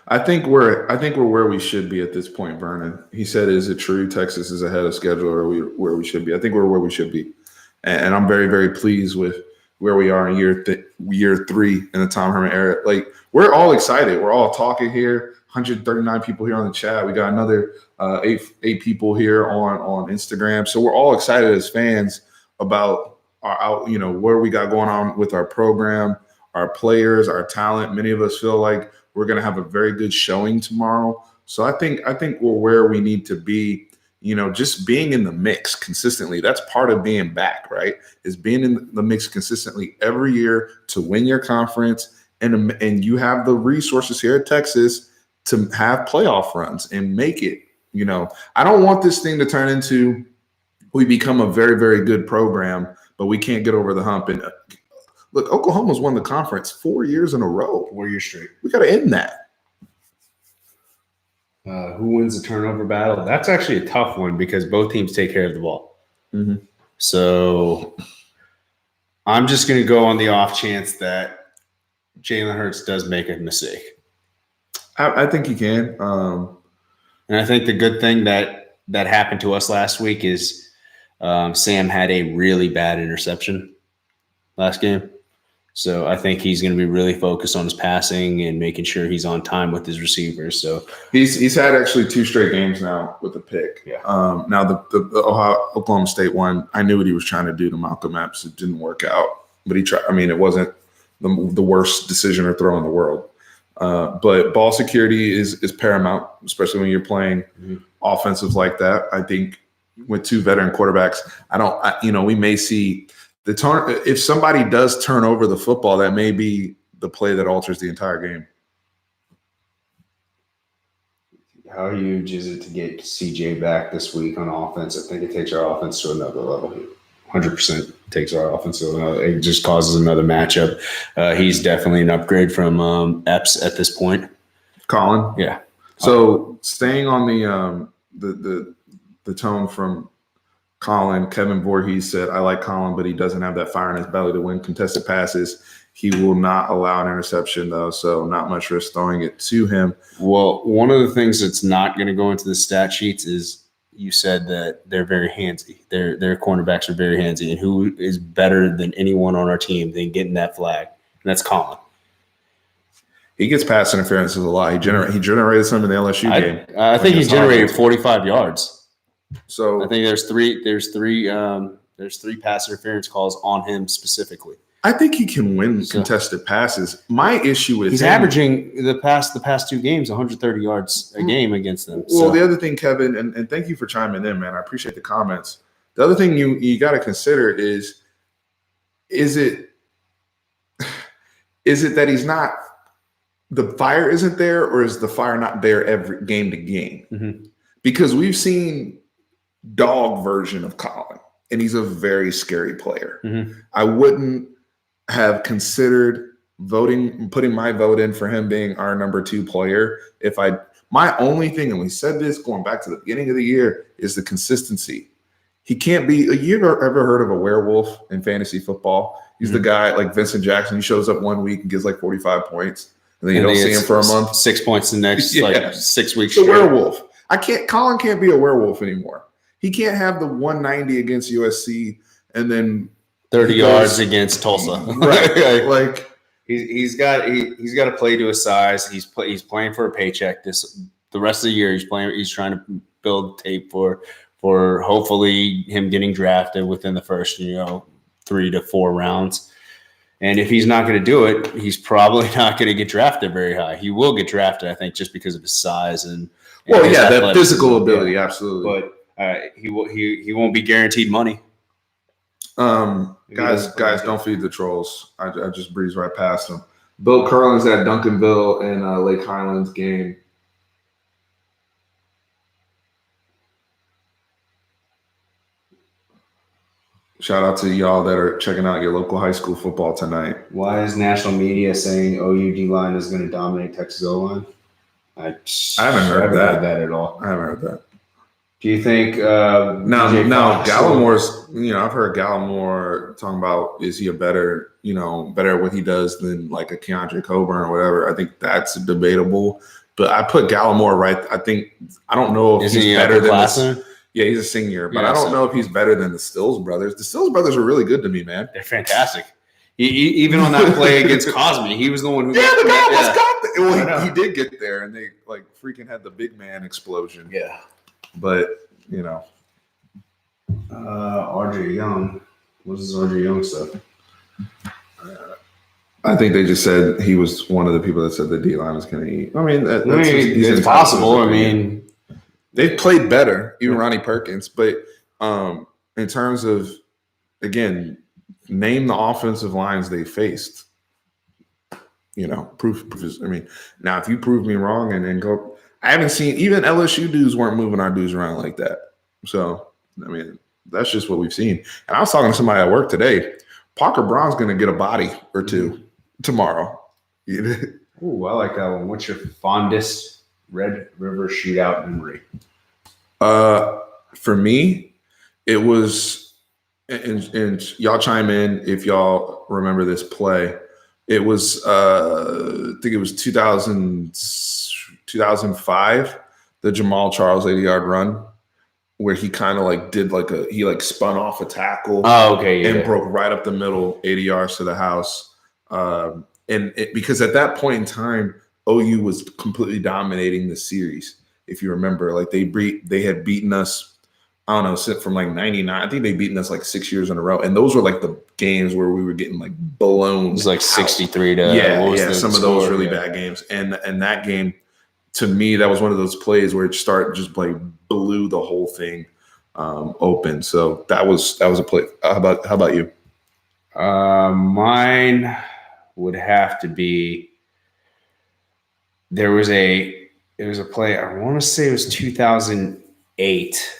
I think we're where we should be at this point, Vernon. He said, "Is it true Texas is ahead of schedule, or where we should be?" I think we're where we should be, and I'm very, very pleased with where we are in year 3 in the Tom Herman era. Like, we're all excited. We're all talking here. 139 people here on the chat. We got another 8 people here on Instagram. So we're all excited as fans about where we got going on with our program, our players, our talent. Many of us feel like we're going to have a very good showing tomorrow. So I think we're where we need to be, you know, just being in the mix consistently. That's part of being back, right? Is being in the mix consistently every year to win your conference. And you have the resources here at Texas to have playoff runs and make it. You know, I don't want this thing to turn into we become a very, very good program, but we can't get over the hump. And look, Oklahoma's won the conference 4 years in a row. 4 years straight. We got to end that. Who wins the turnover battle? That's actually a tough one because both teams take care of the ball. Mm-hmm. So I'm just going to go on the off chance that Jalen Hurts does make a mistake. I think he can. And I think the good thing that happened to us last week is Sam had a really bad interception last game. So I think he's going to be really focused on his passing and making sure he's on time with his receivers. So he's had actually 2 straight games now with a pick. Yeah. Now the Oklahoma State one, I knew what he was trying to do to Malcolm Epps. It didn't work out, but he tried. I mean, it wasn't the worst decision or throw in the world. But ball security is paramount, especially when you're playing offensive like that. I think with two veteran quarterbacks, we may see the turn. If somebody does turn over the football, that may be the play that alters the entire game. How huge is it to get CJ back this week on offense? I think it takes our offense to another level. 100% takes our offense to another level. It just causes another matchup. He's definitely an upgrade from Epps at this point. Colin? Yeah. So staying on the tone from Colin, Kevin Voorhees said, I like Colin, but he doesn't have that fire in his belly to win contested passes. He will not allow an interception, though, so not much risk throwing it to him. Well, one of the things that's not going to go into the stat sheets is you said that they're very handsy. Their cornerbacks are very handsy, and who is better than anyone on our team than getting that flag? And that's Colin. He gets pass interferences a lot. He generated some in the LSU game. I think he generated 45 yards. So I think there's three pass interference calls on him specifically. I think he can win contested passes. My issue with he's averaging the past two games 130 yards a game against them. Well, the other thing, Kevin, and thank you for chiming in, man. I appreciate the comments. The other thing you got to consider is it that he's not the fire isn't there, or is the fire not there every game to game? Mm-hmm. Because we've seen dog version of Colin, and he's a very scary player. Mm-hmm. I wouldn't have considered putting my vote in for him being our number 2 player. My only thing, and we said this going back to the beginning of the year, is the consistency. He can't be. You ever heard of a werewolf in fantasy football? He's the guy like Vincent Jackson. He shows up one week and gives like 45 points, and then you don't see him for a month. 6 points the next 6 weeks. The werewolf. Colin can't be a werewolf anymore. He can't have the 190 against USC and then 30 yards against Tulsa. Right. Like he's got to play to his size. He's playing for a paycheck. The rest of the year he's trying to build tape for hopefully him getting drafted within the first 3 to 4 rounds. And if he's not going to do it, he's probably not going to get drafted very high. He will get drafted, I think, just because of his size and that physical ability, absolutely. But he won't be guaranteed money. Guys, don't feed the trolls. I just breezed right past them. Bill Curlin's at Duncanville and Lake Highlands game. Shout out to y'all that are checking out your local high school football tonight. Why is national media saying OU D-line is going to dominate Texas O-line? I haven't heard that at all. I haven't heard that. Do you think now Gallimore's, I've heard Gallimore talking about, is he better at what he does than like a Keandre Coburn or whatever? I think that's debatable, but I put Gallimore right. I don't know if he's better than yeah, he's a senior, but I don't know if he's better than the Stills brothers. The Stills brothers are really good to me, man. They're fantastic. Even on that play against Cosme, he was the one who the guy almost got there. Well, he did get there, and they like freaking had the big man explosion. Yeah. But, RJ Young. What is RJ Young stuff? I think they just said he was one of the people that said the D-line was going to eat. I mean, it's possible. I mean, they've played better, even Ronnie Perkins. But in terms of, again, name the offensive lines they faced. Proof is, now if you prove me wrong and then go, I haven't seen, even LSU dudes weren't moving our dudes around like that. So, that's just what we've seen. And I was talking to somebody at work today. Parker Braun's going to get a body or two tomorrow. Ooh, I like that one. What's your fondest Red River shootout memory? For me, it was, and y'all chime in if y'all remember this play. It was, I think it was 2005, the Jamal Charles 80-yard run, where he kind of he spun off a tackle. Oh, okay, and broke right up the middle, 80 yards to the house. Because at that point in time, OU was completely dominating the series. If you remember, they had beaten us, I don't know, from 99. I think they beaten us 6 years in a row. And those were the games where we were getting like blown. It was like out. 63 to Some of those really bad games, and that game to me that was one of those plays where it just like blew the whole thing open. So that was a play. How about you? Mine would have to be. There was a play. I want to say it was 2008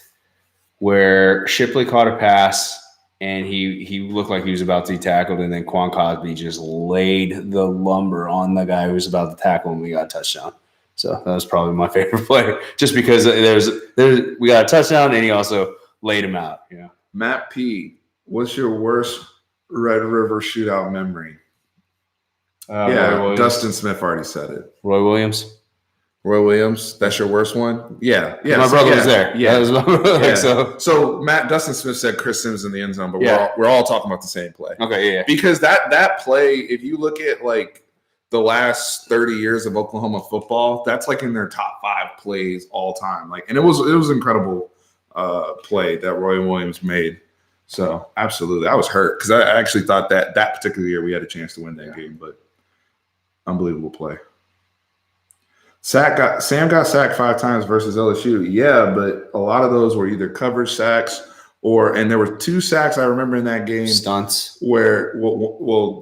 where Shipley caught a pass and he looked like he was about to be tackled, and then Quan Cosby just laid the lumber on the guy who was about to tackle him. We got a touchdown. So that was probably my favorite play, just because we got a touchdown and he also laid him out. Yeah. Matt P, what's your worst Red River shootout memory? Dustin Smith already said it. Roy Williams. Roy Williams, that's your worst one? Yeah. My brother was there. Yeah. That was my brother, So Dustin Smith said Chris Sims in the end zone, but we're all talking about the same play. Okay, yeah. Because that play, if you look at like the last 30 years of Oklahoma football, that's like in their top 5 plays all time. Like, and it was incredible play that Roy Williams made. So absolutely, I was hurt because I actually thought that particular year we had a chance to win that game, but unbelievable play. Sam got sacked 5 times versus LSU. Yeah, but a lot of those were either coverage sacks and there were 2 sacks I remember in that game. Stunts. Where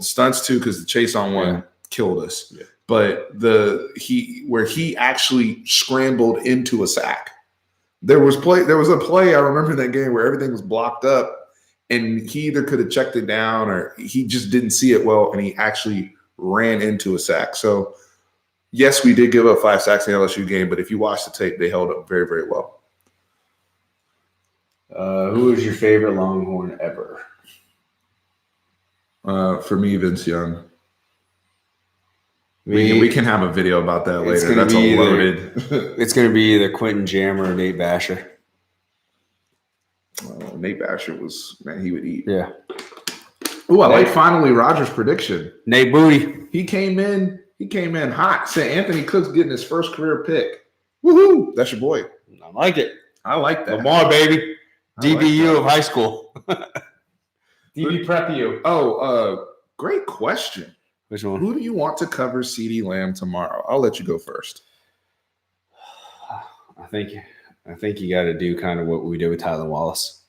stunts too, because the chase on one killed us. Yeah. But where he actually scrambled into a sack. There was a play I remember in that game where everything was blocked up, and he either could have checked it down or he just didn't see it well, and he actually ran into a sack. So yes, we did give up 5 sacks in the LSU game, but if you watch the tape, they held up very, very well. Who is your favorite Longhorn ever? For me, Vince Young. We can have a video about that later. That's loaded. It's going to be either Quentin Jammer or Nate Basher. Nate Basher he would eat. Yeah. Oh, I like finally Roger's prediction. Nate Booty. He came in hot. Said Anthony Cook's getting his first career pick. Woohoo! That's your boy. I like it. I like that. Lamar, baby. DBU of high school. DB Prep U. Great question. Which one? Who do you want to cover CeeDee Lamb tomorrow? I'll let you go first. I think you got to do kind of what we did with Tyler Wallace.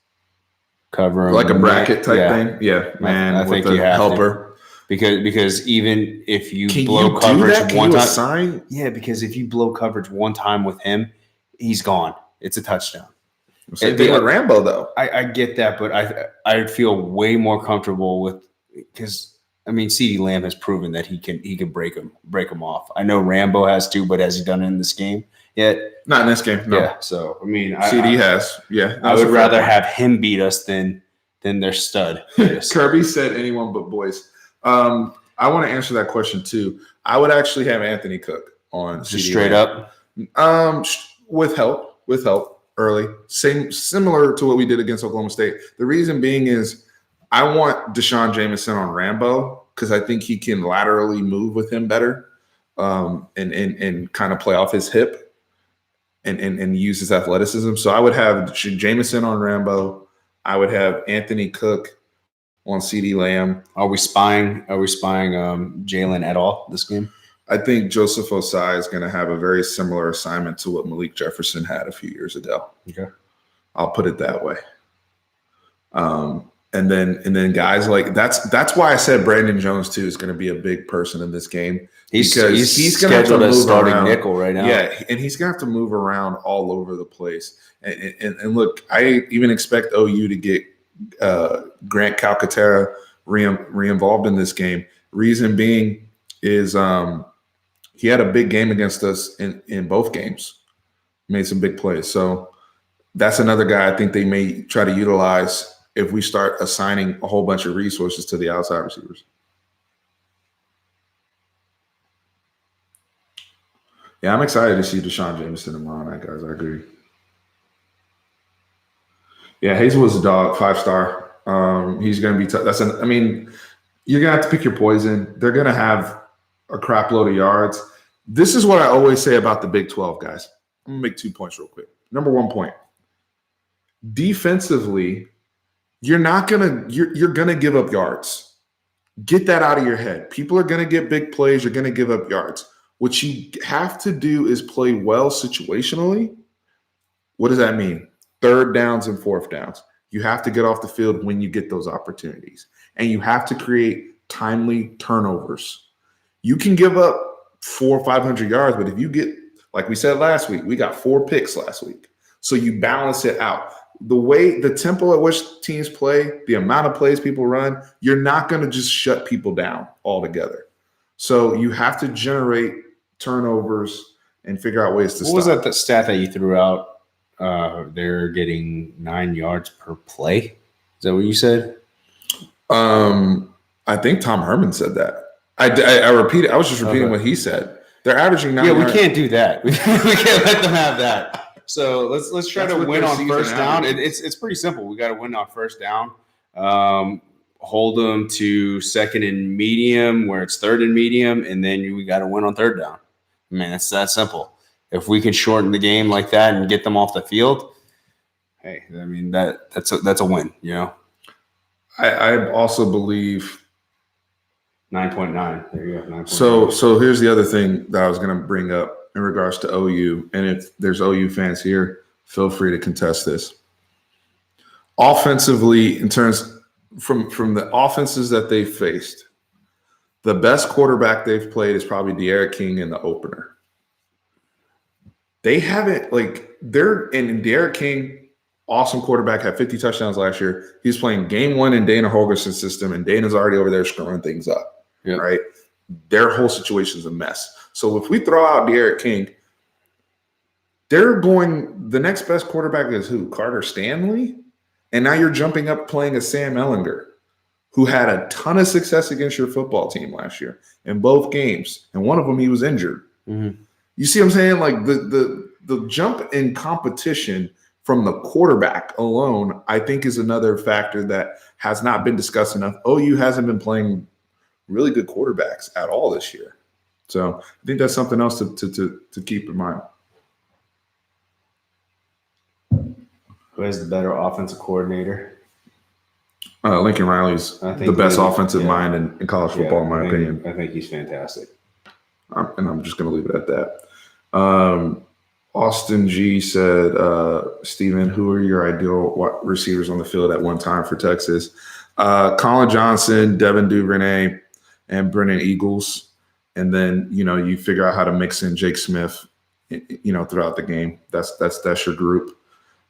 Cover him. Like a bracket type thing? Yeah, man. I think you have helper. To. Because even if you Can blow you coverage do that? one Can you time. assign? Yeah, because if you blow coverage one time with him, he's gone. It's a touchdown. Same thing with Rambo, though. I get that, but I feel way more comfortable with, because CeeDee Lamb has proven that he can break him off. I know Rambo has too, but has he done it in this game yet? Not in this game. No. Yeah. So CD has. Yeah. I would rather have him beat us than their stud. Kirby said anyone but boys. I want to answer that question too. I would actually have Anthony Cook on just straight up. With help early. Similar to what we did against Oklahoma State. The reason being is I want Deshaun Jameson on Rambo because I think he can laterally move with him better, and kind of play off his hip and use his athleticism. So I would have Jameson on Rambo. I would have Anthony Cook on CeeDee Lamb. Are we spying Jalen at all this game? I think Joseph Osai is going to have a very similar assignment to what Malik Jefferson had a few years ago. Okay. I'll put it that way. And then guys like that's why I said Brandon Jones too is going to be a big person in this game. He's going to have to move starting around. Nickel right now. Yeah, and he's going to have to move around all over the place. And look, I even expect OU to get Grant Calcaterra re-involved in this game. Reason being is he had a big game against us in both games. Made some big plays. So that's another guy I think they may try to utilize if we start assigning a whole bunch of resources to the outside receivers. Yeah, I'm excited to see Deshaun Jameson tomorrow night, guys. I agree. Yeah, Hazelwood's a dog, 5-star. He's going to be tough. You're going to have to pick your poison. They're going to have a crap load of yards. This is what I always say about the Big 12, guys. I'm going to make 2 points real quick. Number 1 point. Defensively, you're gonna give up yards. Get that out of your head. People are gonna get big plays. You're gonna give up yards. What you have to do is play well situationally. What does that mean? Third downs and fourth downs. You have to get off the field when you get those opportunities. And you have to create timely turnovers. You can give up 400 or 500 yards, but if you get, like we said last week, we got 4 picks last week. So you balance it out. The tempo at which teams play, the amount of plays people run, you're not going to just shut people down altogether. So you have to generate turnovers and figure out ways to stop. What was that stat that you threw out? They're getting 9 yards per play. Is that what you said? I think Tom Herman said that. I repeated. I was just repeating what he said. They're averaging 9 yards. We can't do that. We can't let them have that. So let's try to win on first down. It's pretty simple. We got to win on first down. Hold them to second and medium where it's third and medium, and then we got to win on third down. I mean, it's that simple. If we can shorten the game like that and get them off the field, hey, I mean that's a win. You know. I also believe 9.9. There you go. 9.9. So here's the other thing that I was going to bring up in regards to OU, and if there's OU fans here, feel free to contest this. Offensively, in terms from the offenses that they've faced, the best quarterback they've played is probably De'Ara King in the opener. They haven't De'Ara King, awesome quarterback, had 50 touchdowns last year. He's playing game 1 in Dana Holgerson's system, and Dana's already over there screwing things up. Yep. Right? Their whole situation's a mess. So if we throw out De'Ara King, the next best quarterback is who? Carter Stanley? And now you're jumping up playing a Sam Ehlinger, who had a ton of success against your football team last year in both games. And one of them, he was injured. Mm-hmm. You see what I'm saying? Like the jump in competition from the quarterback alone, I think, is another factor that has not been discussed enough. OU hasn't been playing really good quarterbacks at all this year. So I think that's something else to keep in mind. Who has the better offensive coordinator? Lincoln Riley's the best offensive mind in college football, in my opinion. I think he's fantastic. And I'm just going to leave it at that. Austin G said, Steven, who are your ideal receivers on the field at one time for Texas? Colin Johnson, Devin Duvernay, and Brennan Eagles. And then, you figure out how to mix in Jake Smith, throughout the game. That's your group.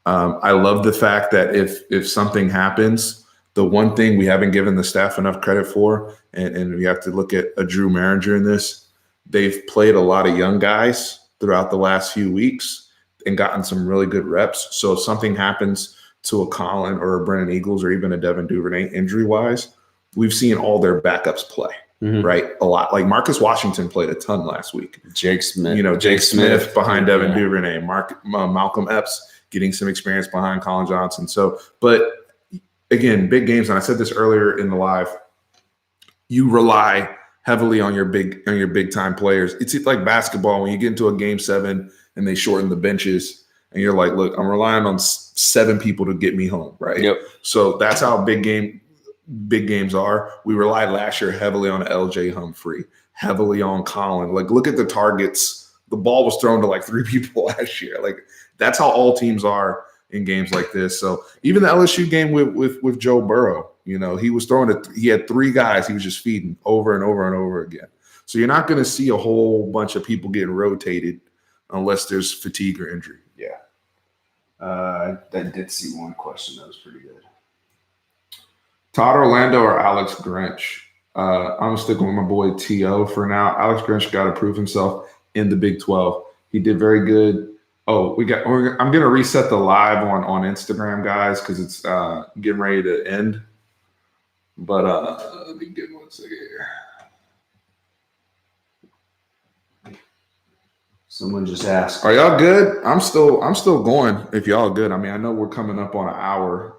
I love the fact that if something happens, the one thing we haven't given the staff enough credit for, and we have to look at a Drew Maringer in this, they've played a lot of young guys throughout the last few weeks and gotten some really good reps. So if something happens to a Colin or a Brennan Eagles or even a Devin Duvernay injury-wise, we've seen all their backups play. Mm-hmm. Right, a lot. Like Marcus Washington played a ton last week. Jake Smith, Jake Smith behind Devin Duvernay, Malcolm Epps getting some experience behind Colin Johnson. So, but again, big games. And I said this earlier in the live. You rely heavily on your big time players. It's like basketball when you get into a game 7 and they shorten the benches, and you're like, look, I'm relying on 7 people to get me home. Right. Yep. So that's how big games are. We relied last year heavily on LJ Humphrey, heavily on Colin. Like, look at the targets. The ball was thrown to like 3 people last year. Like, that's how all teams are in games like this. So even the LSU game with Joe Burrow, he was throwing it. He had 3 guys he was just feeding over and over and over again. So you're not going to see a whole bunch of people getting rotated unless there's fatigue or injury. Yeah. I did see one question that was pretty good. Todd Orlando or Alex Grinch? I'm sticking with my boy T.O. for now. Alex Grinch got to prove himself in the Big 12. He did very good. Oh, I'm going to reset the live on Instagram, guys, because it's getting ready to end. But let me get 1 second here. Someone just asked. Are y'all good? I'm still going if y'all good. I mean, I know we're coming up on an hour.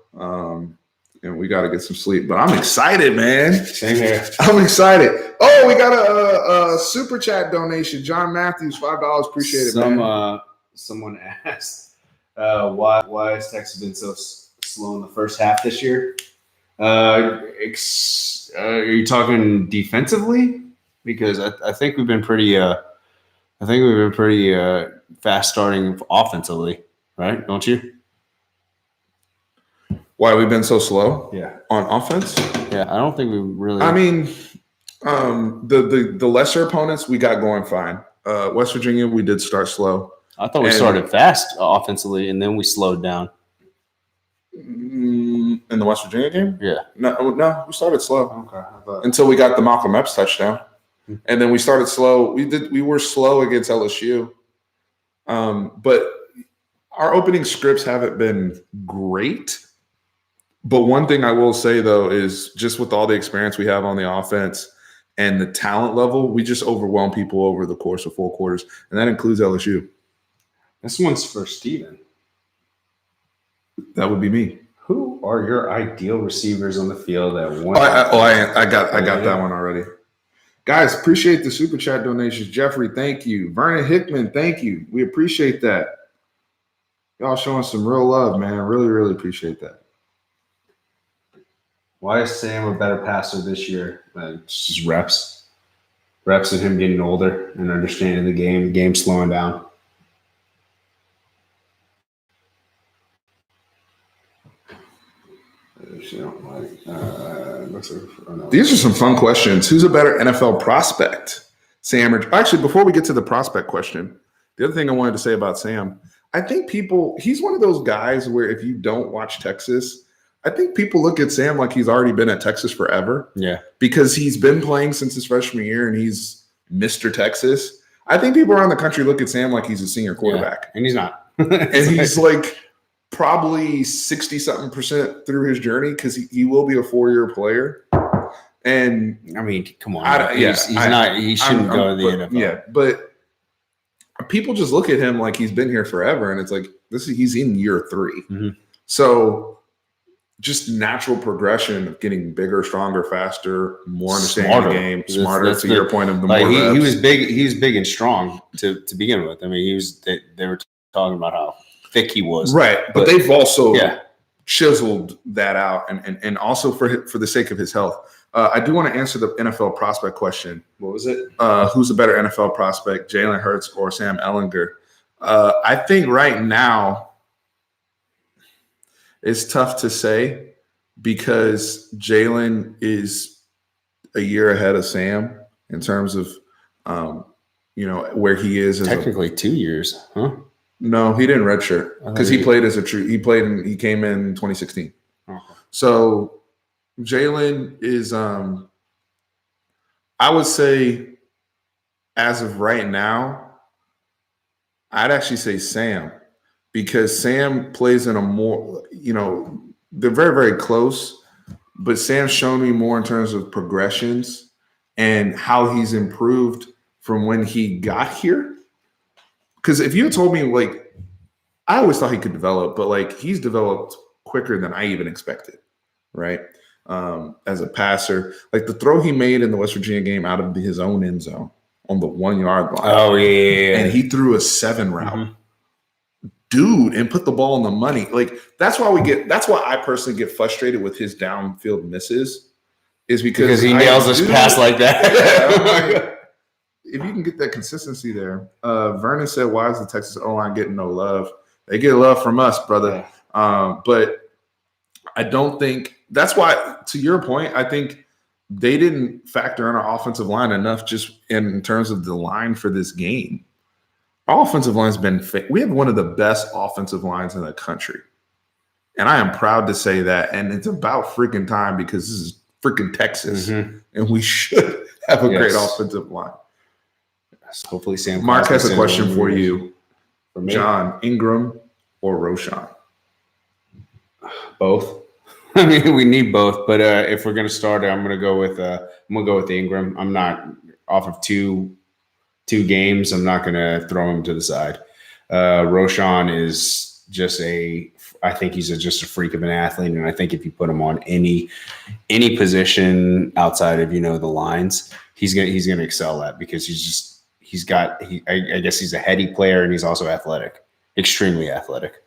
And we got to get some sleep. But I'm excited, man. Same here. I'm excited. Oh, we got a super chat donation. John Matthews, $5. Appreciate it, man. Someone asked, why has Texas been so slow in the first half this year. Are you talking defensively? Because I think we've been pretty. Fast starting offensively, right? Don't you? Why we've been so slow? Yeah. On offense? Yeah, I don't think we really. I mean, the lesser opponents we got going fine. West Virginia, we did start slow. I thought we started fast offensively and then we slowed down. In the West Virginia game? Yeah. No, we started slow. Okay. Until we got the Malcolm Epps touchdown. And then we started slow. We were slow against LSU. But our opening scripts haven't been great. But one thing I will say, though, is just with all the experience we have on the offense and the talent level, we just overwhelm people over the course of 4 quarters. And that includes LSU. This one's for Steven. That would be me. Who are your ideal receivers on the field that one? I got that one already. Guys, appreciate the super chat donations. Jeffrey, thank you. Vernon Hickman, thank you. We appreciate that. Y'all showing some real love, man. Really, really appreciate that. Why is Sam a better passer this year? It's just reps. Reps of him getting older and understanding the game slowing down. These are some fun questions. Who's a better NFL prospect? Sam or actually, before we get to the prospect question, the other thing I wanted to say about Sam, I think he's one of those guys where if you don't watch Texas, I think people look at Sam like he's already been at Texas forever. Yeah. Because he's been playing since his freshman year and he's Mr. Texas. I think people around the country look at Sam like he's a senior quarterback. Yeah, and he's not. And he's like probably 60-something% through his journey because he will be a 4-year player. And I mean, come on. He shouldn't go to the NFL. Yeah, but people just look at him like he's been here forever. And it's like, he's in year 3. Mm-hmm. So just natural progression of getting bigger, stronger, faster, more understanding the game, smarter. That's your point of the like more reps. He was big. He was big and strong to begin with. I mean, they were talking about how thick he was, right? But they've also chiseled that out, and also for the sake of his health. I do want to answer the NFL prospect question. What was it? Who's a better NFL prospect, Jalen Hurts or Sam Ehlinger? I think right now, it's tough to say because Jalen is a year ahead of Sam in terms of, where he is. Technically 2 years, huh? No, he didn't redshirt because he played as a true. He came in 2016. Okay. So Jalen is, I would say, as of right now, I'd actually say Sam. Because Sam plays in a more, they're very, very close, but Sam's shown me more in terms of progressions and how he's improved from when he got here. Because if you had told me, I always thought he could develop, but he's developed quicker than I even expected, right? As a passer, the throw he made in the West Virginia game out of his own end zone on the 1-yard line. Oh, yeah. And he threw a 7 route. Mm-hmm. Dude, and put the ball on the money. That's why I personally get frustrated with his downfield misses, is because he nails this pass like that. If you can get that consistency there. Vernon said, why is the Texas O-line getting no love? They get love from us, brother. But I don't think that's why, to your point, I think they didn't factor in our offensive line enough just in terms of the line for this game. Our offensive line's been – we have one of the best offensive lines in the country. And I am proud to say that. And it's about freaking time because this is freaking Texas. Mm-hmm. And we should have a great offensive line. Yes, hopefully Sam. Mark has a question for you. For me? John, Ingram or Roschon? Both. I mean, we need both. But if we're going to start, I'm going to go with Ingram. I'm not off of two games. I'm not going to throw him to the side. Roschon is just I think he's just a freak of an athlete. And I think if you put him on any position outside of, the lines, he's going to excel at, because I guess he's a heady player and he's also athletic, extremely athletic.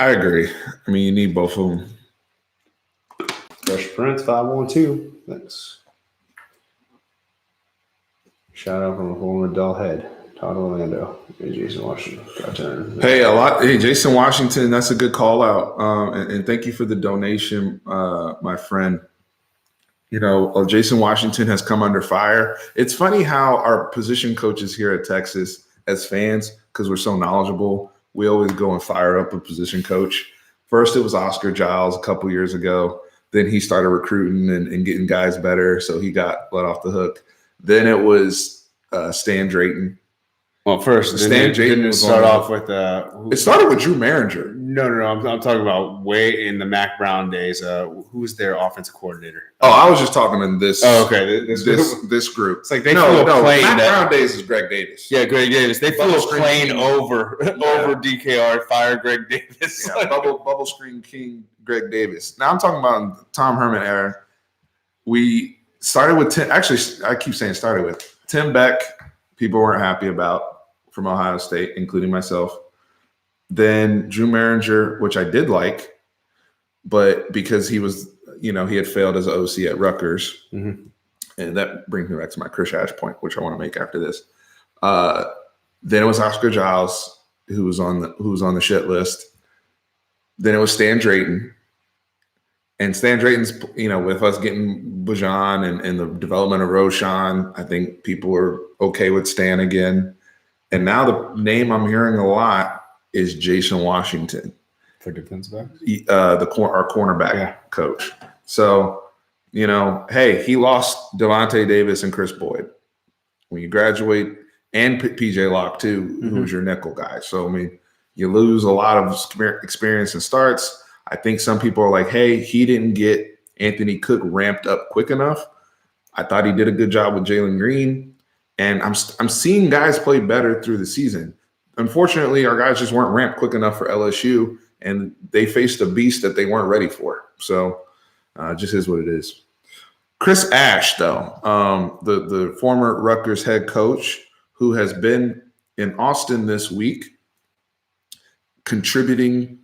I agree. I mean, you need both of them. Fresh Prince 512. Thanks. Shout out from a former Dull head. Todd Orlando. Hey, Jason Washington. Got turn. Hey, Jason Washington, that's a good call out. And thank you for the donation, my friend. Jason Washington has come under fire. It's funny how our position coaches here at Texas, as fans, because we're so knowledgeable, we always go and fire up a position coach. First, it was Oscar Giles a couple years ago. Then he started recruiting and getting guys better, so he got let off the hook. Then it was Stan Drayton. Well, first, Stan Drayton didn't start off with it started with Drew Maringer. No. I'm talking about way in the Mac Brown days. Who was their offensive coordinator? Oh, I was just talking in this. Oh, okay. This group. It's like they flew a plane. Mac Brown days is Greg Davis. Yeah, Greg Davis. They flew a plane over DKR, fired Greg Davis. Yeah, bubble screen king Greg Davis. Now I'm talking about Tom Herman era. We started with Tim. Actually, I keep saying started with Tim Beck. People weren't happy about from Ohio State, including myself. Then Drew Maringer, which I did like, but because he was, he had failed as an OC at Rutgers, and that brings me back to my Chris Ash point, which I want to make after this. Then it was Oscar Giles, who was on the shit list. Then it was Stan Drayton. And Stan Drayton's, with us getting Bajan and the development of Roshan, I think people are okay with Stan again. And now the name I'm hearing a lot is Jason Washington. For defensive back? Our cornerback coach. So, hey, he lost Devontae Davis and Chris Boyd. When you graduate, and PJ Locke too, who was your nickel guy. So, I mean, you lose a lot of experience and starts. I think some people are like, hey, he didn't get Anthony Cook ramped up quick enough. I thought he did a good job with Jalen Green. And I'm seeing guys play better through the season. Unfortunately, our guys just weren't ramped quick enough for LSU, and they faced a beast that they weren't ready for. So just is what it is. Chris Ash, though, the former Rutgers head coach who has been in Austin this week contributing.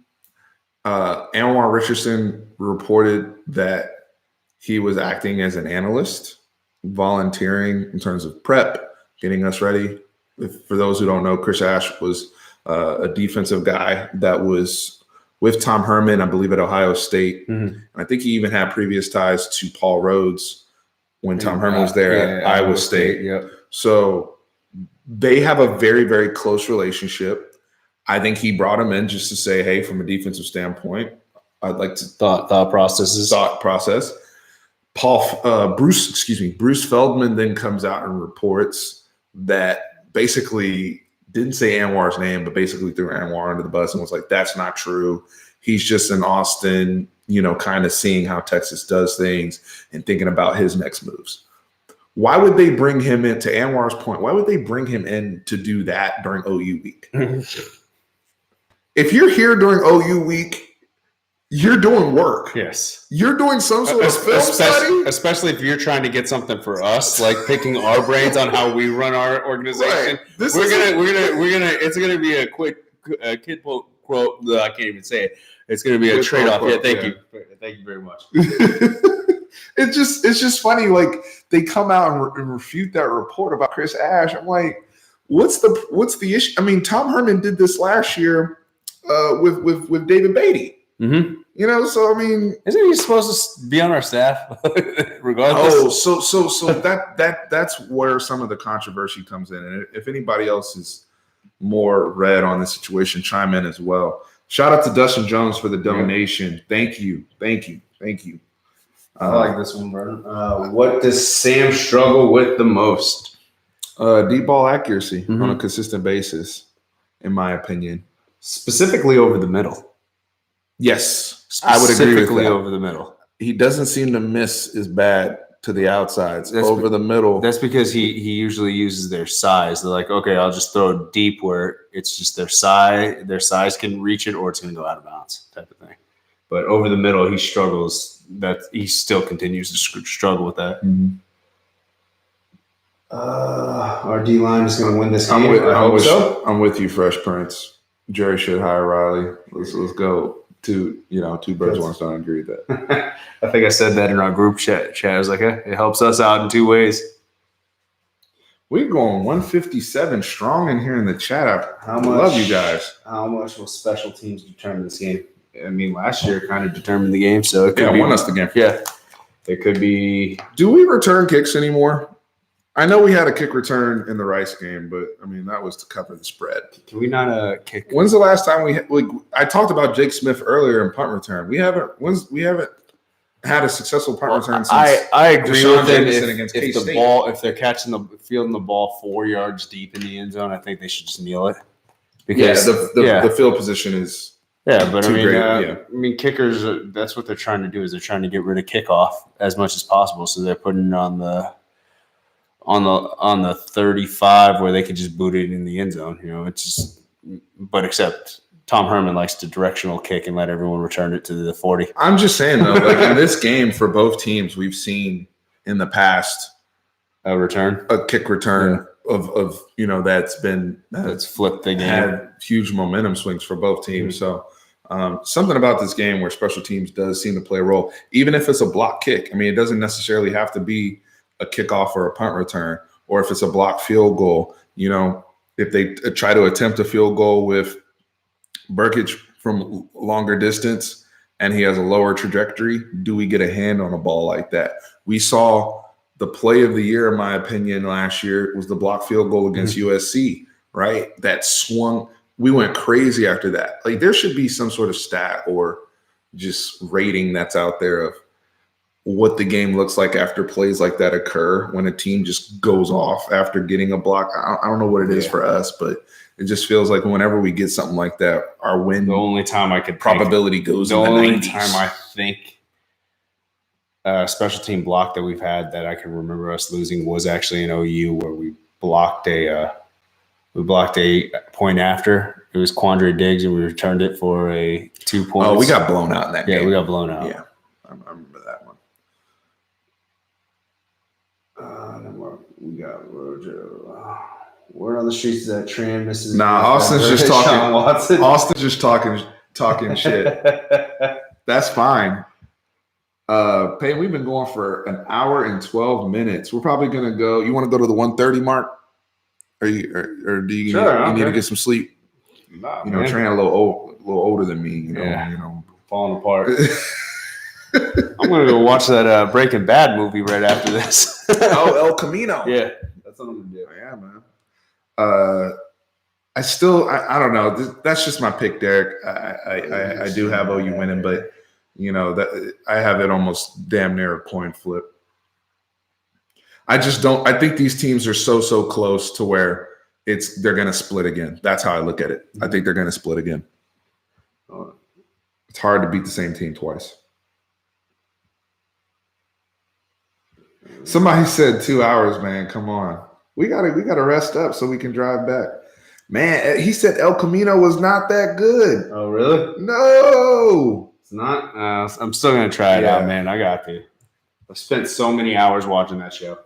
Anwar Richardson reported that he was acting as an analyst, volunteering in terms of prep, getting us ready. For those who don't know, Chris Ash was a defensive guy that was with Tom Herman, I believe, at Ohio State. And I think he even had previous ties to Paul Rhodes when Tom Herman was there at Iowa State. Yep. So they have a very, very close relationship. I think he brought him in just to say, hey, from a defensive standpoint, I'd like to thought process. Bruce Feldman then comes out and reports that basically didn't say Anwar's name, but basically threw Anwar under the bus and was like, that's not true. He's just in Austin, kind of seeing how Texas does things and thinking about his next moves. Why would they bring him in, to Anwar's point, why would they bring him in to do that during OU week? If you're here during OU week, you're doing work. Yes. You're doing some sort of film study. Especially if you're trying to get something for us, like picking our brains on how we run our organization. Right. It's gonna be a quick kid quote. I can't even say it. It's gonna be a trade-off. Yeah, thank you. Thank you very much. It's just funny. Like they come out and refute that report about Chris Ash. I'm like, what's the issue? I mean, Tom Herman did this last year with David Beatty. Mm-hmm. So I mean, isn't he supposed to be on our staff regardless? So that's where some of the controversy comes in. And if anybody else is more read on the situation, chime in as well. Shout out to Dustin Jones for the donation. Thank you. I like this one, bro. What does Sam struggle with the most? Deep ball accuracy on a consistent basis, in my opinion. Specifically over the middle. Yes, I would agree with that. Over the middle. He doesn't seem to miss as bad to the outsides. Over the middle. That's because he usually uses their size. They're like, okay, I'll just throw it deep where it's just their size. Their size can reach it, or it's going to go out of bounds, type of thing. But over the middle, he struggles. That he still continues to struggle with that. Mm-hmm. Our D line is going to win this game. I'm with you, Fresh Prince. Jerry should hire Riley. Let's go. Two birds, one stone. I agree with that. I think I said that in our group chat. I was like, it helps us out in 2 ways. We're going 157 strong in here in the chat. I love you guys. How much will special teams determine this game? I mean, last year kind of determined the game, so it could won us the game. Yeah, it could be. Do we return kicks anymore? I know we had a kick return in the Rice game, but I mean that was to cover the spread. Can we not kick? When's the last time I talked about Jake Smith earlier in punt return? We haven't had a successful punt return since I agree Deshaun with them Jameson against if the K-State. ball, if they're fielding the ball 4 yards deep in the end zone, I think they should just kneel it. Because the field position is but I mean kickers. That's what they're trying to do is they're trying to get rid of kickoff as much as possible. So they're putting it on the 35 where they could just boot it in the end zone. It's just, but except Tom Herman likes to directional kick and let everyone return it to the 40. I'm just saying though, like in this game for both teams, we've seen in the past a kick return of that's flipped the game. Had huge momentum swings for both teams. So something about this game where special teams does seem to play a role, even if it's a block kick. I mean, it doesn't necessarily have to be a kickoff or a punt return, or if it's a block field goal. If they try to attempt a field goal with Burkich from longer distance and he has a lower trajectory, do we get a hand on a ball like that? We saw the play of the year, in my opinion, last year was the block field goal against USC, right? That swung. We went crazy after that. Like there should be some sort of stat or just rating that's out there of what the game looks like after plays like that occur when a team just goes off after getting a block. I don't know what it is for us, but it just feels like whenever we get something like that, our win. The only time I could probability goes. The in the only 90s. time I think special team block that we've had that I can remember us losing was actually in OU where we blocked a point after. It was Quandre Diggs and we returned it for a 2 points. Oh, we got blown out in that game. Yeah, we got blown out. Yeah, I remember that one. We got Rojo. Word on the streets is that Tran misses. Nah, Austin's just talking. Sean Watson. Austin's just talking shit. That's fine. Payne, we've been going for an hour and 12 minutes. We're probably gonna go. You want to go to the 1:30 mark? Or do you, sure, you need to get some sleep? Nah, Tran a little older than me. Falling apart. I'm gonna go watch that Breaking Bad movie right after this. El Camino. Yeah, that's what I'm gonna do. Yeah, man. I don't know. That's just my pick, Derek. I do have OU winning, but that I have it almost damn near a coin flip. I just don't. I think these teams are so close to where they're going to split again. That's how I look at it. I think they're going to split again. It's hard to beat the same team twice. Somebody said 2 hours, man. Come on. We gotta rest up so we can drive back. Man, he said El Camino was not that good. Oh, really? No. It's not? I'm still going to try it out, man. I got to. I've spent so many hours watching that show.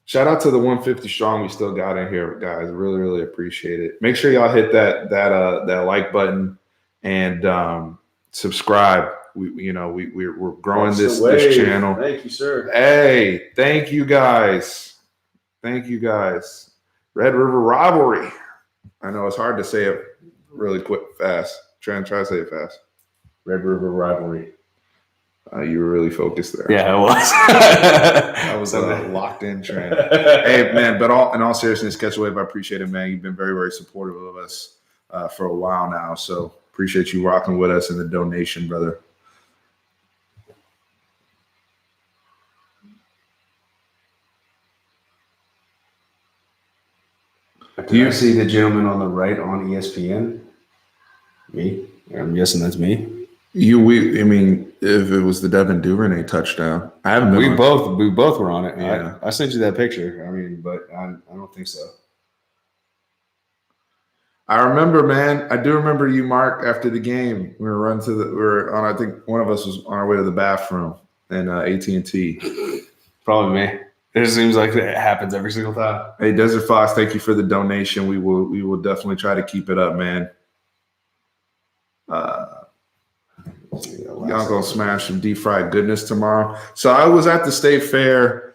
Shout out to the 150 strong we still got in here, guys. Really, really appreciate it. Make sure y'all hit that like button and subscribe. We're growing this channel. Thank you, sir. Hey, thank you guys. Thank you guys. Red River Rivalry. I know it's hard to say it really quick, fast. Try to say it fast. Red River Rivalry. You were really focused there. Yeah, I was. I was locked in, Tran. Hey, man, but in all seriousness, Catch a Wave, I appreciate it, man. You've been very, very supportive of us for a while now. So appreciate you rocking with us and the donation, brother. Do you see the gentleman on the right on ESPN? Me? I'm guessing that's me. I mean, if it was the Devin Duvernay touchdown, I haven't been. We both were on it. Yeah. I sent you that picture. I mean, but I don't think so. I remember, man. I do remember you, Mark. After the game, we were on. I think one of us was on our way to the bathroom in AT&T. Probably me. It seems like it happens every single time. Hey, Desert Fox, thank you for the donation. We will definitely try to keep it up, man. Y'all gonna smash some deep fried goodness tomorrow. So I was at the state fair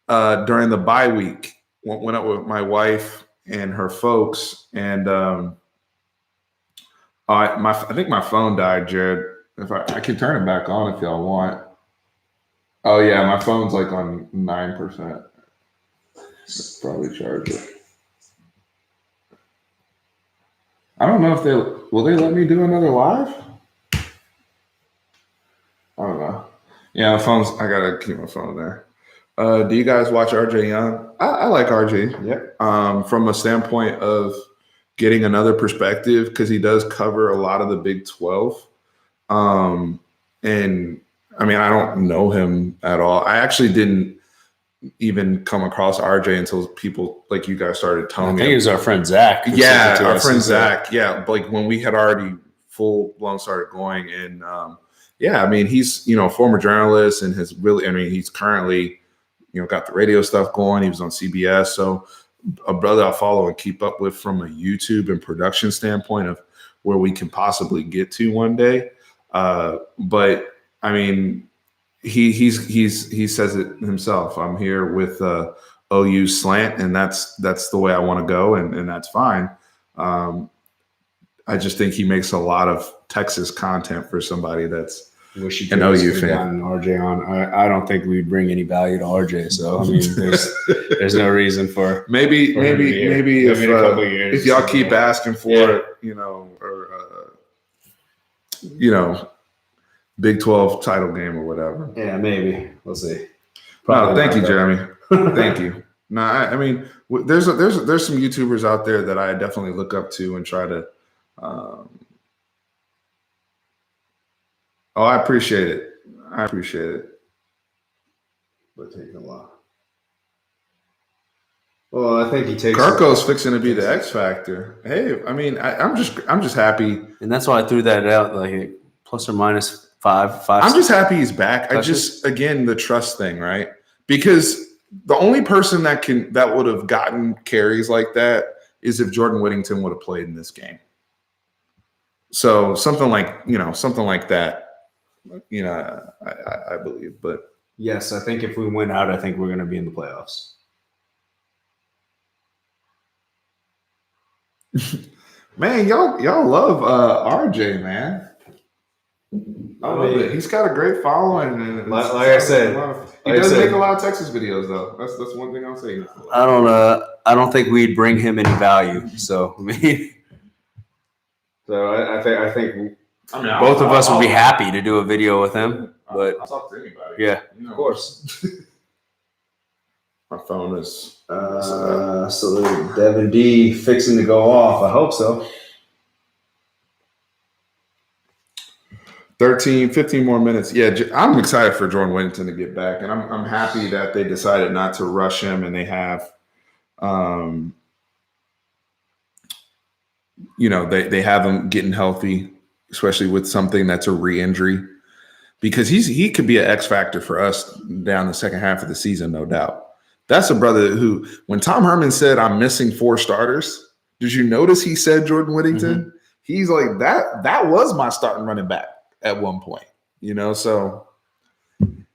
during the bye week. Went up with my wife and her folks, and I think my phone died, Jared. If I can turn it back on if y'all want. Oh yeah, my phone's like on 9%. Probably charge it. I don't know if will they let me do another live? I don't know. Yeah, my phone's. I gotta keep my phone there. Do you guys watch RJ Young? I like RJ. Yeah. From a standpoint of getting another perspective, because he does cover a lot of the Big 12. And I mean, I don't know him at all. I actually didn't even come across RJ until people like you guys started telling me. I think it was our friend Zach. Yeah, our friend Zach. Yeah, like when we had already full blown started going, and yeah, I mean, he's a former journalist and has really. I mean, he's currently got the radio stuff going. He was on CBS, so a brother I follow and keep up with from a YouTube and production standpoint of where we can possibly get to one day. But I mean, he says it himself. I'm here with OU slant, and that's the way I want to go, and that's fine. I just think he makes a lot of Texas content for somebody that's an OU fan. RJ on. I don't think we'd bring any value to RJ. So I mean, there's no reason for maybe if in a couple of years, if y'all keep asking for it, or Big 12 title game or whatever. Yeah, maybe. We'll see. Thank you, Jeremy. Thank you. No, I mean, there's some YouTubers out there that I definitely look up to and try to. I appreciate it. But taking a lot. Well, I think he takes. Kirko's fixing to be the X factor. Hey, I mean, I'm just happy, and that's why I threw that out like plus or minus five. I'm just happy he's back. Again, the trust thing, right? Because the only person that would have gotten carries like that is if Jordan Whittington would have played in this game. So something like that, I believe. But yes, I think if we win out, I think we're going to be in the playoffs. Man, y'all love RJ, man. I love it. He's got a great following, and like I said, he doesn't make a lot of Texas videos though. That's one thing I'll say. I don't think we'd bring him any value. So I mean, I think both of us would be happy to do a video with him. But I'll talk to anybody. Yeah, of course. My phone is so Devin D fixing to go off. I hope so. 15 more minutes. Yeah, I'm excited for Jordan Whittington to get back, and I'm happy that they decided not to rush him, and they have, they have him getting healthy, especially with something that's a re-injury, because he could be an X factor for us down the second half of the season, no doubt. That's a brother who, when Tom Herman said, "I'm missing 4 starters," did you notice he said Jordan Whittington? Mm-hmm. He's like, that was my starting running back at one point, so,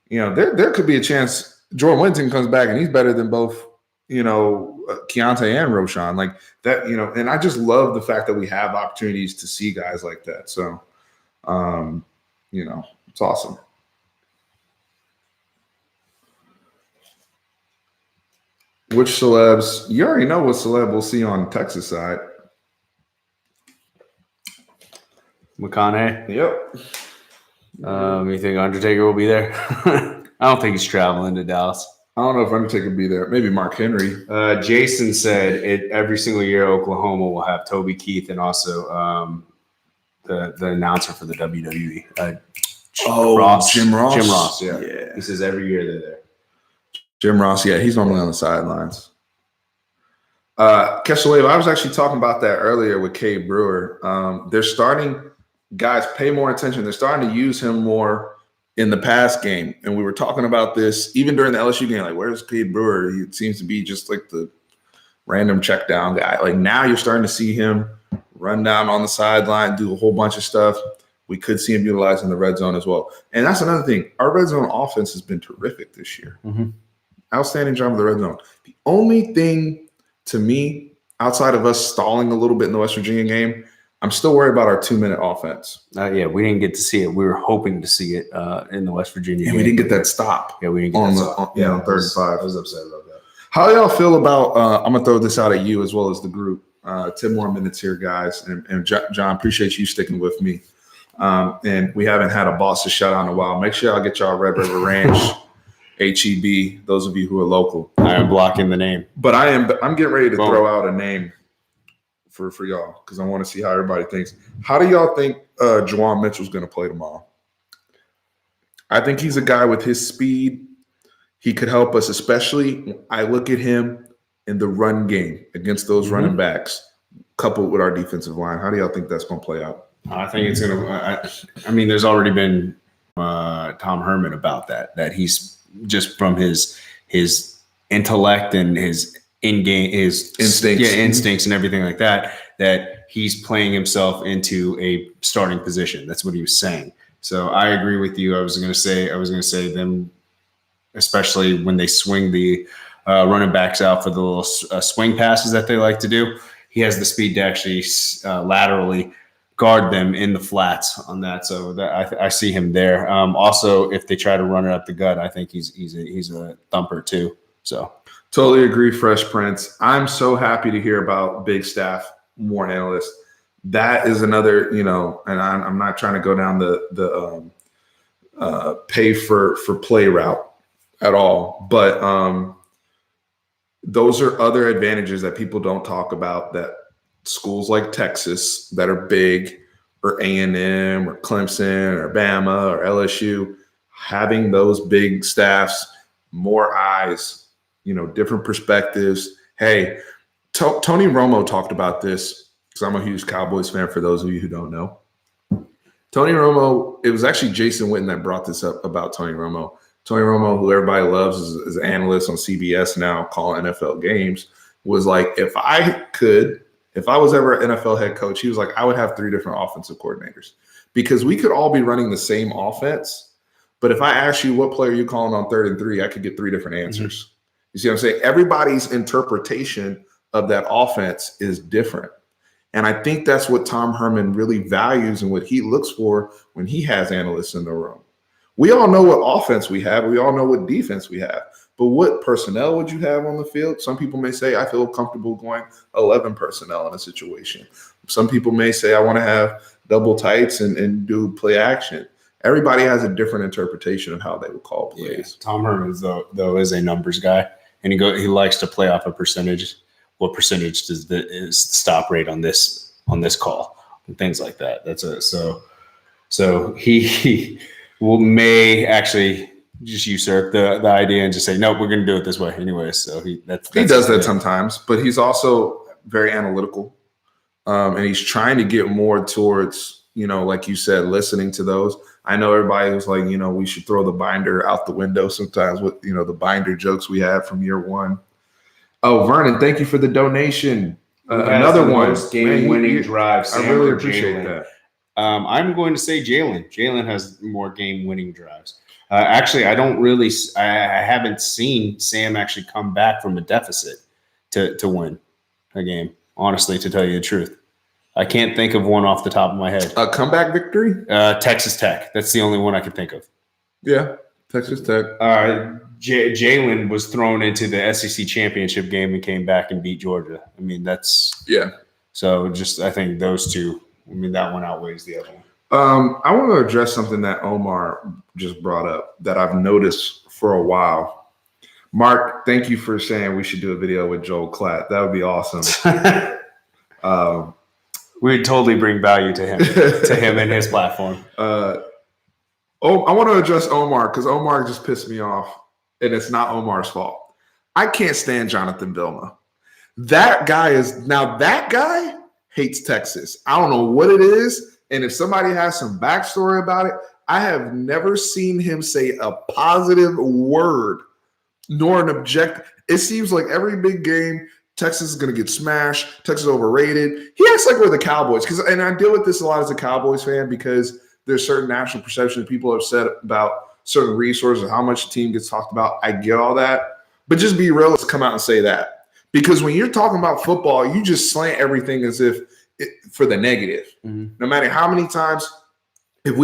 there could be a chance Jordan Whittington comes back and he's better than both, Keontae and Roshan, like that, and I just love the fact that we have opportunities to see guys like that. So, it's awesome. Which celebs? You already know what celeb we'll see on Texas side. McConaughey. Yep. You think Undertaker will be there? I don't think he's traveling to Dallas. I don't know if Undertaker will be there. Maybe Mark Henry. Jason said every single year Oklahoma will have Toby Keith and also the announcer for the WWE. Jim Ross. Jim Ross, yeah. He says every year they're there. Jim Ross, yeah, he's normally on the sidelines. Keshaleva, I was actually talking about that earlier with Cade Brewer. They're starting, guys, pay more attention. They're starting to use him more in the past game, and we were talking about this even during the LSU game, like, where's Cade Brewer? He seems to be just like the random check down guy. Like, now you're starting to see him run down on the sideline, do a whole bunch of stuff. We could see him utilized in the red zone as well. And that's another thing. Our red zone offense has been terrific this year. Mm-hmm. Outstanding job of the red zone. The only thing to me, outside of us stalling a little bit in the West Virginia game, I'm still worried about our 2-minute offense. Yeah, we didn't get to see it. We were hoping to see it in the West Virginia game. We didn't get that stop. Yeah, we didn't get on that the stop. on 35. I was upset about that. How y'all feel about? I'm gonna throw this out at you as well as the group. 10 more minutes here, guys, and John, appreciate you sticking with me. And we haven't had a boss to shut out in a while. Make sure y'all get y'all Red River Ranch, HEB. Those of you who are local. I am blocking the name, but I'm getting ready to throw out a name for y'all because I want to see how everybody thinks. How do y'all think Juwan Mitchell's going to play tomorrow? I think he's a guy with his speed. He could help us, especially I look at him in the run game against those running backs, coupled with our defensive line. How do y'all think that's going to play out? I think it's going to – I mean, there's already been Tom Herman about that he's just from his intellect and his in-game, his instincts and everything like that he's playing himself into a starting position. That's what he was saying. So I agree with you. I was going to say them, especially when they swing the running backs out for the little swing passes that they like to do. He has the speed to actually laterally guard them in the flats on that. So that I see him there. Also, if they try to run it up the gut, I think he's a thumper too. So totally agree, Fresh Prince. I'm so happy to hear about big staff, more analysts. That is another, and I'm not trying to go down the pay for play route at all, but those are other advantages that people don't talk about that schools like Texas that are big, or A&M or Clemson or Bama or LSU, having those big staffs, more eyes, different perspectives. Hey, Tony Romo talked about this because I'm a huge Cowboys fan, for those of you who don't know. Tony Romo, it was actually Jason Witten that brought this up about Tony Romo. Tony Romo, who everybody loves as an analyst on CBS now, calling NFL games, was like, if I was ever an NFL head coach, he was like, I would have 3 different offensive coordinators because we could all be running the same offense. But if I ask you what play are you calling on 3rd and 3, I could get 3 different answers. Mm-hmm. You see what I'm saying? Everybody's interpretation of that offense is different. And I think that's what Tom Herman really values and what he looks for when he has analysts in the room. We all know what offense we have. We all know what defense we have. But what personnel would you have on the field? Some people may say, I feel comfortable going 11 personnel in a situation. Some people may say, I want to have double tights and do play action. Everybody has a different interpretation of how they would call plays. Yeah. Tom Herman, though, is a numbers guy, and he likes to play off a percentage. What percentage is the stop rate on this call and things like that? So he may actually just usurp the idea and just say, no, we're going to do it this way anyway. So he does that sometimes, but he's also very analytical, and he's trying to get more towards, like you said, listening to those. I know everybody was like, we should throw the binder out the window sometimes with, the binder jokes we had from year one. Oh, Vernon, thank you for the donation. Another one. Game-winning drive. I really appreciate that. I'm going to say Jalen. Jalen has more game-winning drives. Actually, I haven't seen Sam actually come back from a deficit to win a game, honestly, to tell you the truth. I can't think of one off the top of my head. A comeback victory? Texas Tech. That's the only one I can think of. Yeah, Texas Tech. Jalen was thrown into the SEC championship game and came back and beat Georgia. I mean, that's – yeah. So I think those two, that one outweighs the other one. I want to address something that Omar just brought up that I've noticed for a while. Mark, thank you for saying we should do a video with Joel Klatt. That would be awesome. We'd totally bring value to him and his platform. I want to address Omar because Omar just pissed me off, and it's not Omar's fault. I can't stand Jonathan Vilma. That guy hates Texas. I don't know what it is. And if somebody has some backstory about it, I have never seen him say a positive word nor an object. It seems like every big game, Texas is going to get smashed. Texas is overrated. He acts like we're the Cowboys. And I deal with this a lot as a Cowboys fan because there's certain national perceptions people have said about certain resources, how much the team gets talked about. I get all that. But just be real, let's come out and say that. Because when you're talking about football, you just slant everything as if for the negative. Mm-hmm. No matter how many times, if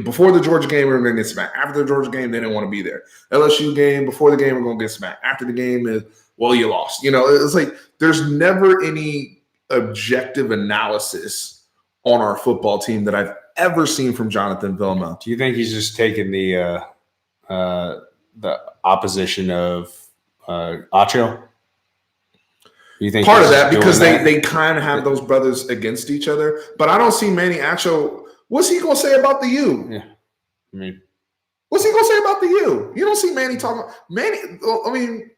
before the Georgia game, we were going to get smacked. After the Georgia game, they didn't want to be there. LSU game, before the game, we're going to get smacked. After the game is, well, you lost. You know, it's like there's never any objective analysis on our football team that I've ever seen from Jonathan Vilma. Do you think he's just taking the opposition of Acho? You think part of that because they kind of have those brothers against each other, but I don't see Manny Acho. What's he gonna say about the U? Yeah, I mean, what's he gonna say about the U? You don't see Manny talking. Manny, I mean,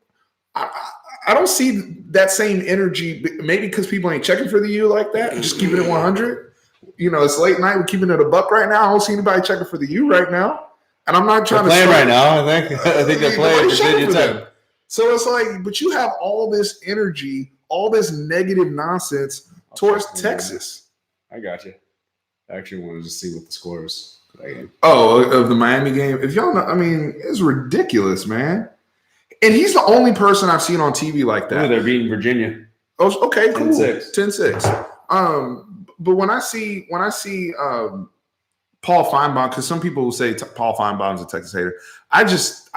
I don't see that same energy. Maybe because people ain't checking for the U like that, and just keeping it 100. You know, it's late night. We're keeping it a buck right now. I don't see anybody checking for the U right now, and I'm not trying to play right now. I think they're playing for them. So it's like, but you have all this energy, all this negative nonsense towards Texas. I got you. I actually wanted to see what the score is. Oh, of the Miami game? If y'all know, I mean, it's ridiculous, man. And he's the only person I've seen on TV like that. Oh, they're beating Virginia. Oh, okay, cool. 10-6. 10-6. But when I see Paul Feinbaum, because some people will say Paul Feinbaum's a Texas hater. I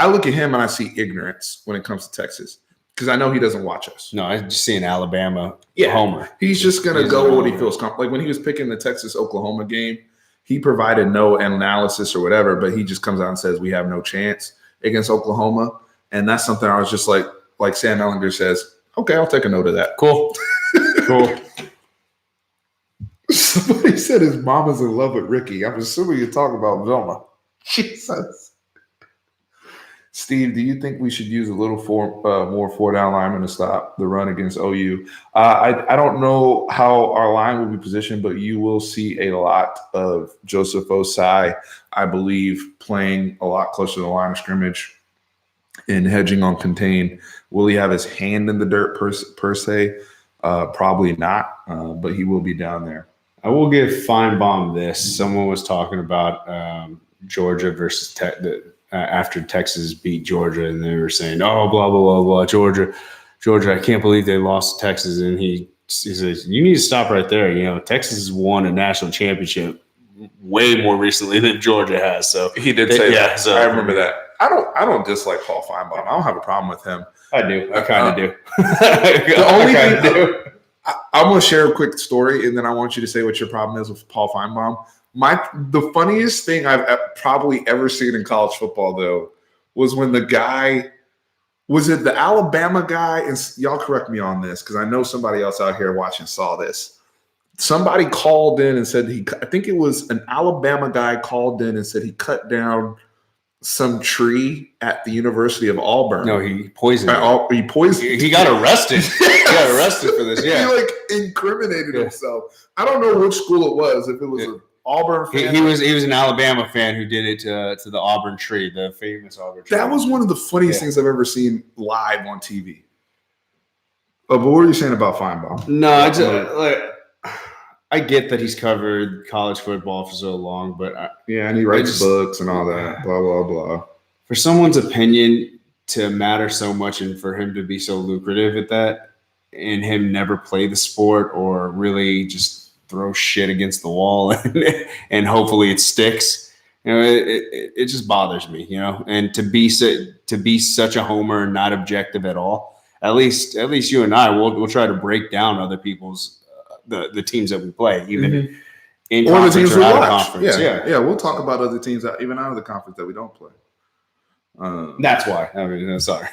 look at him and I see ignorance when it comes to Texas because I know he doesn't watch us. No, I just see an Alabama homer. He's just going to go what he feels comfortable. Like when he was picking the Texas-Oklahoma game, he provided no analysis or whatever, but he just comes out and says we have no chance against Oklahoma. And that's something I was just like Sam Ellinger says, okay, I'll take a note of that. Cool. Cool. Somebody said his mama's in love with Ricky. I'm assuming you're talking about Vilma. Jesus. Steve, do you think we should use a little more four-down linemen to stop the run against OU? I don't know how our line will be positioned, but you will see a lot of Joseph Osai, I believe, playing a lot closer to the line of scrimmage and hedging on contain. Will he have his hand in the dirt per se? Probably not, but he will be down there. I will give Feinbaum this. Someone was talking about Georgia versus after Texas beat Georgia, and they were saying, "Oh, blah blah blah blah, Georgia, I can't believe they lost to Texas." And he says, "You need to stop right there. You know, Texas has won a national championship way more recently than Georgia has." So he did say that. So I remember that. I don't dislike Paul Feinbaum. I don't have a problem with him. I do. I kind of do. The only thing I'm going to share a quick story, and then I want you to say what your problem is with Paul Feinbaum. The funniest thing I've probably ever seen in college football, though, was when the guy – was it the Alabama guy? And y'all correct me on this because I know somebody else out here watching saw this. Somebody called in and said I think it was an Alabama guy called in and said he cut down some tree at the University of Auburn. No, he poisoned He poisoned. He got arrested. He got arrested for this. Yeah, he incriminated himself. I don't know which school it was. If it was an Auburn fan, he was an Alabama fan who did it to the Auburn tree, the famous Auburn tree. That was one of the funniest things I've ever seen live on TV. But what were you saying about Feinbaum? No, I get that he's covered college football for so long, but and he writes books and all that, blah blah blah. For someone's opinion to matter so much and for him to be so lucrative at that, and him never play the sport or really just throw shit against the wall and hopefully it sticks, you know, it just bothers me, you know. And to be such a homer and not objective at all, at least you and I will try to break down other people's. The teams that we play, even in or conference the teams or we out watch. of conference. Yeah. We'll talk about other teams even out of the conference that we don't play. That's why. I mean, sorry.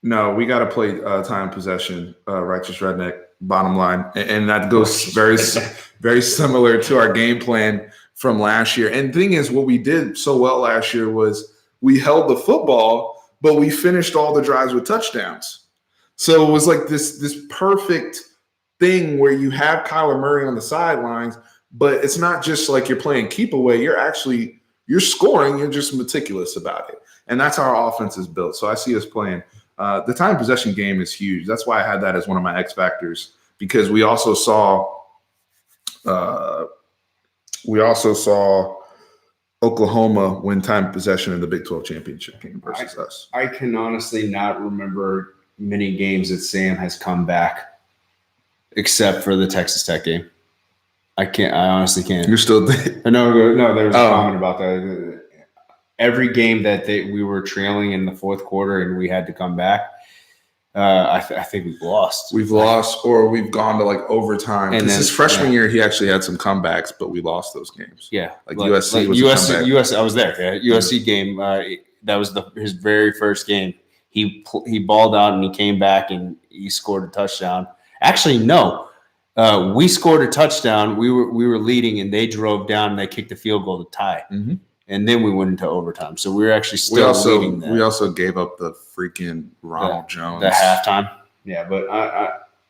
No, we got to play time possession, righteous redneck. Bottom line, and that goes very, very similar to our game plan from last year. And the thing is, what we did so well last year was we held the football, but we finished all the drives with touchdowns. So it was like this perfect thing where you have Kyler Murray on the sidelines, but it's not just like you're playing keep away. You're scoring. You're just meticulous about it, and that's how our offense is built. So I see us playing. The time possession game is huge. That's why I had that as one of my X factors, because we also saw Oklahoma win time possession in the Big 12 championship game versus us. I can honestly not remember many games that Sam has come back, except for the Texas Tech game. I honestly can't. You're still no. There was a comment about that. Every game that we were trailing in the fourth quarter and we had to come back, I think we've lost. We've lost, or we've gone to like overtime. And his freshman year, he actually had some comebacks, but we lost those games. Yeah, like USC was a comeback. USC, I was there. Yeah. USC game. That was his very first game. He balled out and he came back and he scored a touchdown. Actually, no. We scored a touchdown. We were leading, and they drove down and they kicked the field goal to tie. Mm-hmm. And then we went into overtime. So we were actually still leading that. We also gave up the freaking Ronald Jones. The halftime. Yeah, but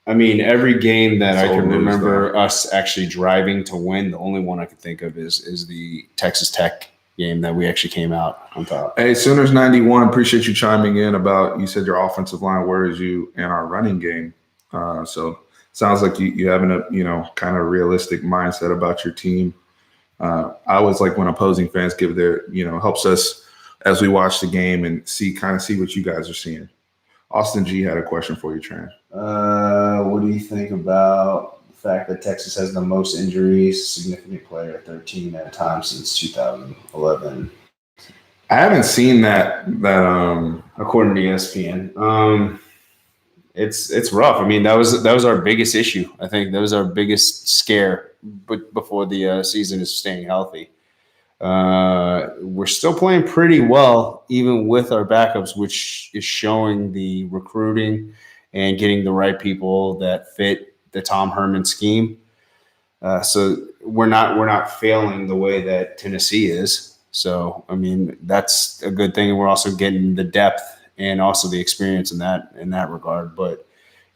I mean, every game that I can remember us actually driving to win, the only one I can think of is the Texas Tech game that we actually came out on top. Hey, Sooners 91, appreciate you chiming in about, you said your offensive line worries you and our running game. So sounds like you having a, kind of realistic mindset about your team. I always like when opposing fans give their, helps us as we watch the game and see what you guys are seeing. Austin G had a question for you, Tran. What do you think about the fact that Texas has the most injuries, significant player 13 at a time since 2011? I haven't seen that according to ESPN. It's rough. I mean, that was our biggest issue. I think that was our biggest scare before the season is staying healthy. We're still playing pretty well, even with our backups, which is showing the recruiting and getting the right people that fit the Tom Herman scheme. So we're not failing the way that Tennessee is. So, I mean, that's a good thing. We're also getting the depth and also the experience in that regard. But,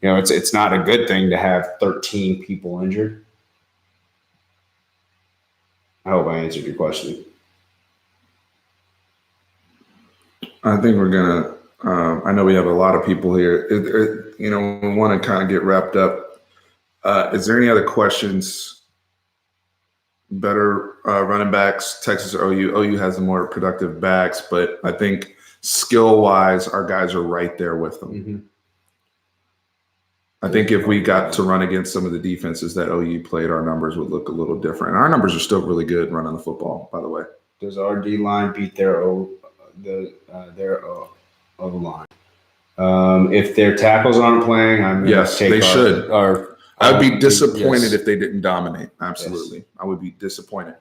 it's not a good thing to have 13 people injured. I hope I answered your question. I think we're going to I know we have a lot of people here. We want to kind of get wrapped up. Is there any other questions? Better running backs, Texas or OU? OU has the more productive backs, but I think skill-wise, our guys are right there with them. Mm-hmm. I think if we got to run against some of the defenses that OU played, our numbers would look a little different. And our numbers are still really good running the football, by the way. Does our D-line beat their O-line? If their tackles aren't playing, they should. I would be disappointed if they didn't dominate. Absolutely. Yes. I would be disappointed.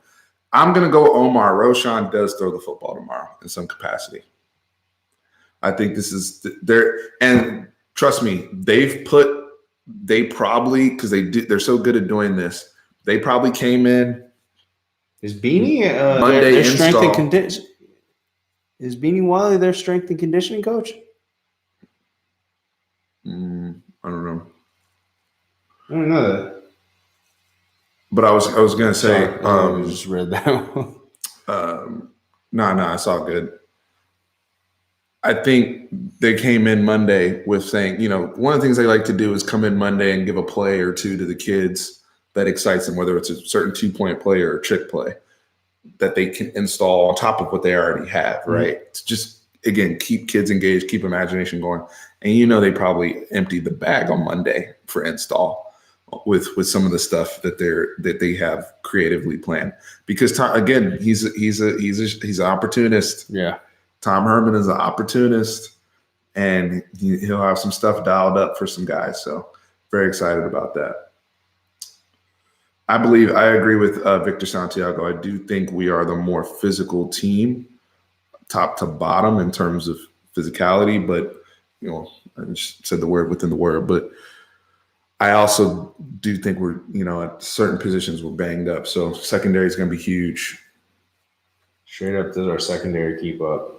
I'm going to go Omar. Roshan does throw the football tomorrow in some capacity. I think this is there. And trust me, they probably, because they're so good at doing this, they probably came in. Is Beanie Monday their strength and condition? Is Beanie Wiley their strength and conditioning coach? I don't know. I don't know that. But I was going to say. I just read that. No, it's all good. I think they came in Monday with saying, one of the things they like to do is come in Monday and give a play or two to the kids that excites them, whether it's a certain 2-point play or a trick play that they can install on top of what they already have, right? Mm-hmm. To just, again, keep kids engaged, keep imagination going. And they probably emptied the bag on Monday for install with some of the stuff that they have creatively planned. Because again, he's an opportunist. Yeah. Tom Herman is an opportunist, and he'll have some stuff dialed up for some guys. So very excited about that. I agree with Victor Santiago. I do think we are the more physical team, top to bottom in terms of physicality. But, I just said the word within the word. But I also do think we're, at certain positions we're banged up. So secondary is going to be huge. Straight up, does our secondary keep up?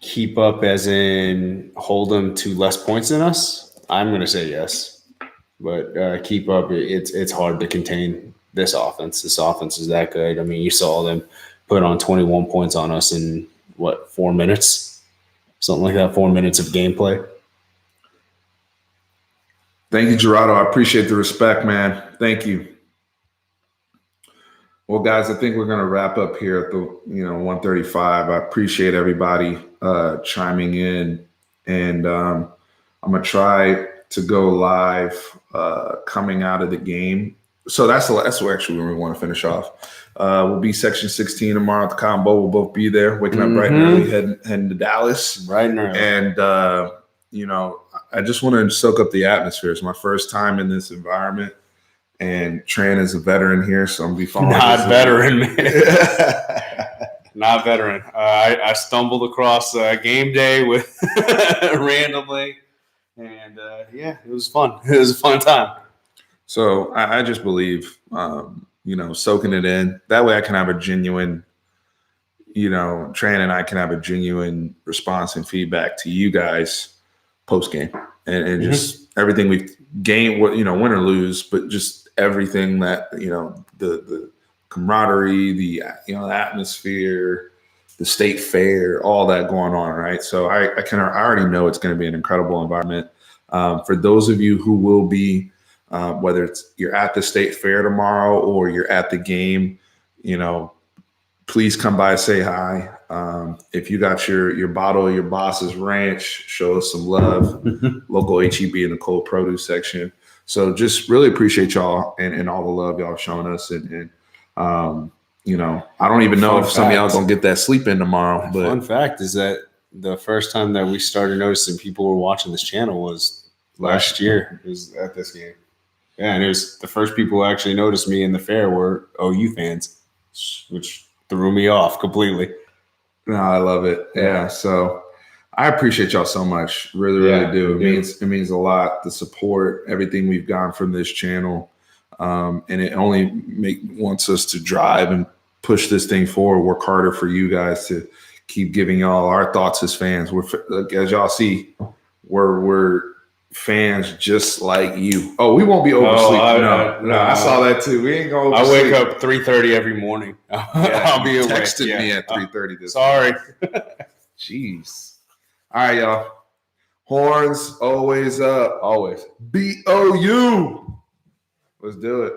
keep up as in hold them to less points than us? I'm going to say yes. But keep up, it's hard to contain this offense. This offense is that good. I mean, you saw them put on 21 points on us in, 4 minutes? Something like that, 4 minutes of gameplay. Thank you, Gerardo. I appreciate the respect, man. Thank you. Well, guys, I think we're going to wrap up here at the 1:35. I appreciate everybody chiming in, and I'm going to try to go live coming out of the game. So that's actually where we want to finish off. We'll be section 16 tomorrow at the Combo. We'll both be there, waking up bright and early, heading to Dallas. Bright and early. And I just want to soak up the atmosphere. It's my first time in this environment. And Tran is a veteran here, so I'm going to be following. Not veteran, man. Not veteran. I stumbled across game day with randomly, and it was fun. It was a fun time. So I just believe, soaking it in. That way I can have a genuine, Tran and I can have a genuine response and feedback to you guys post game, and just everything we've gained, win or lose, but just everything that the camaraderie, the atmosphere, the state fair, all that going on, right? So I already know it's going to be an incredible environment. For those of you who will be, whether you're at the state fair tomorrow or you're at the game, please come by, say hi. If you got your bottle of your boss's ranch, show us some love. Local HEB in the cold produce section. So just really appreciate y'all and all the love y'all showing us. And I don't even know if some of y'all gonna get that sleep in tomorrow. But fun fact is that the first time that we started noticing people were watching this channel was last year. It was at this game. Yeah, and it was the first people who actually noticed me in the fair were OU fans, which threw me off completely. No, I love it. Yeah. So I appreciate y'all so much. Really, really do. It means a lot. The support, everything we've gotten from this channel. And it only wants us to drive and push this thing forward, work harder for you guys to keep giving y'all our thoughts as fans. As y'all see, we're fans just like you. Oh, we won't be oversleeping. No, I saw that too. We ain't gonna oversleep. I wake up 3:30 every morning. I'll be awake. Texted me at 3:30 this morning. Jeez. All right, y'all. Horns always up. Always. BOU. Let's do it.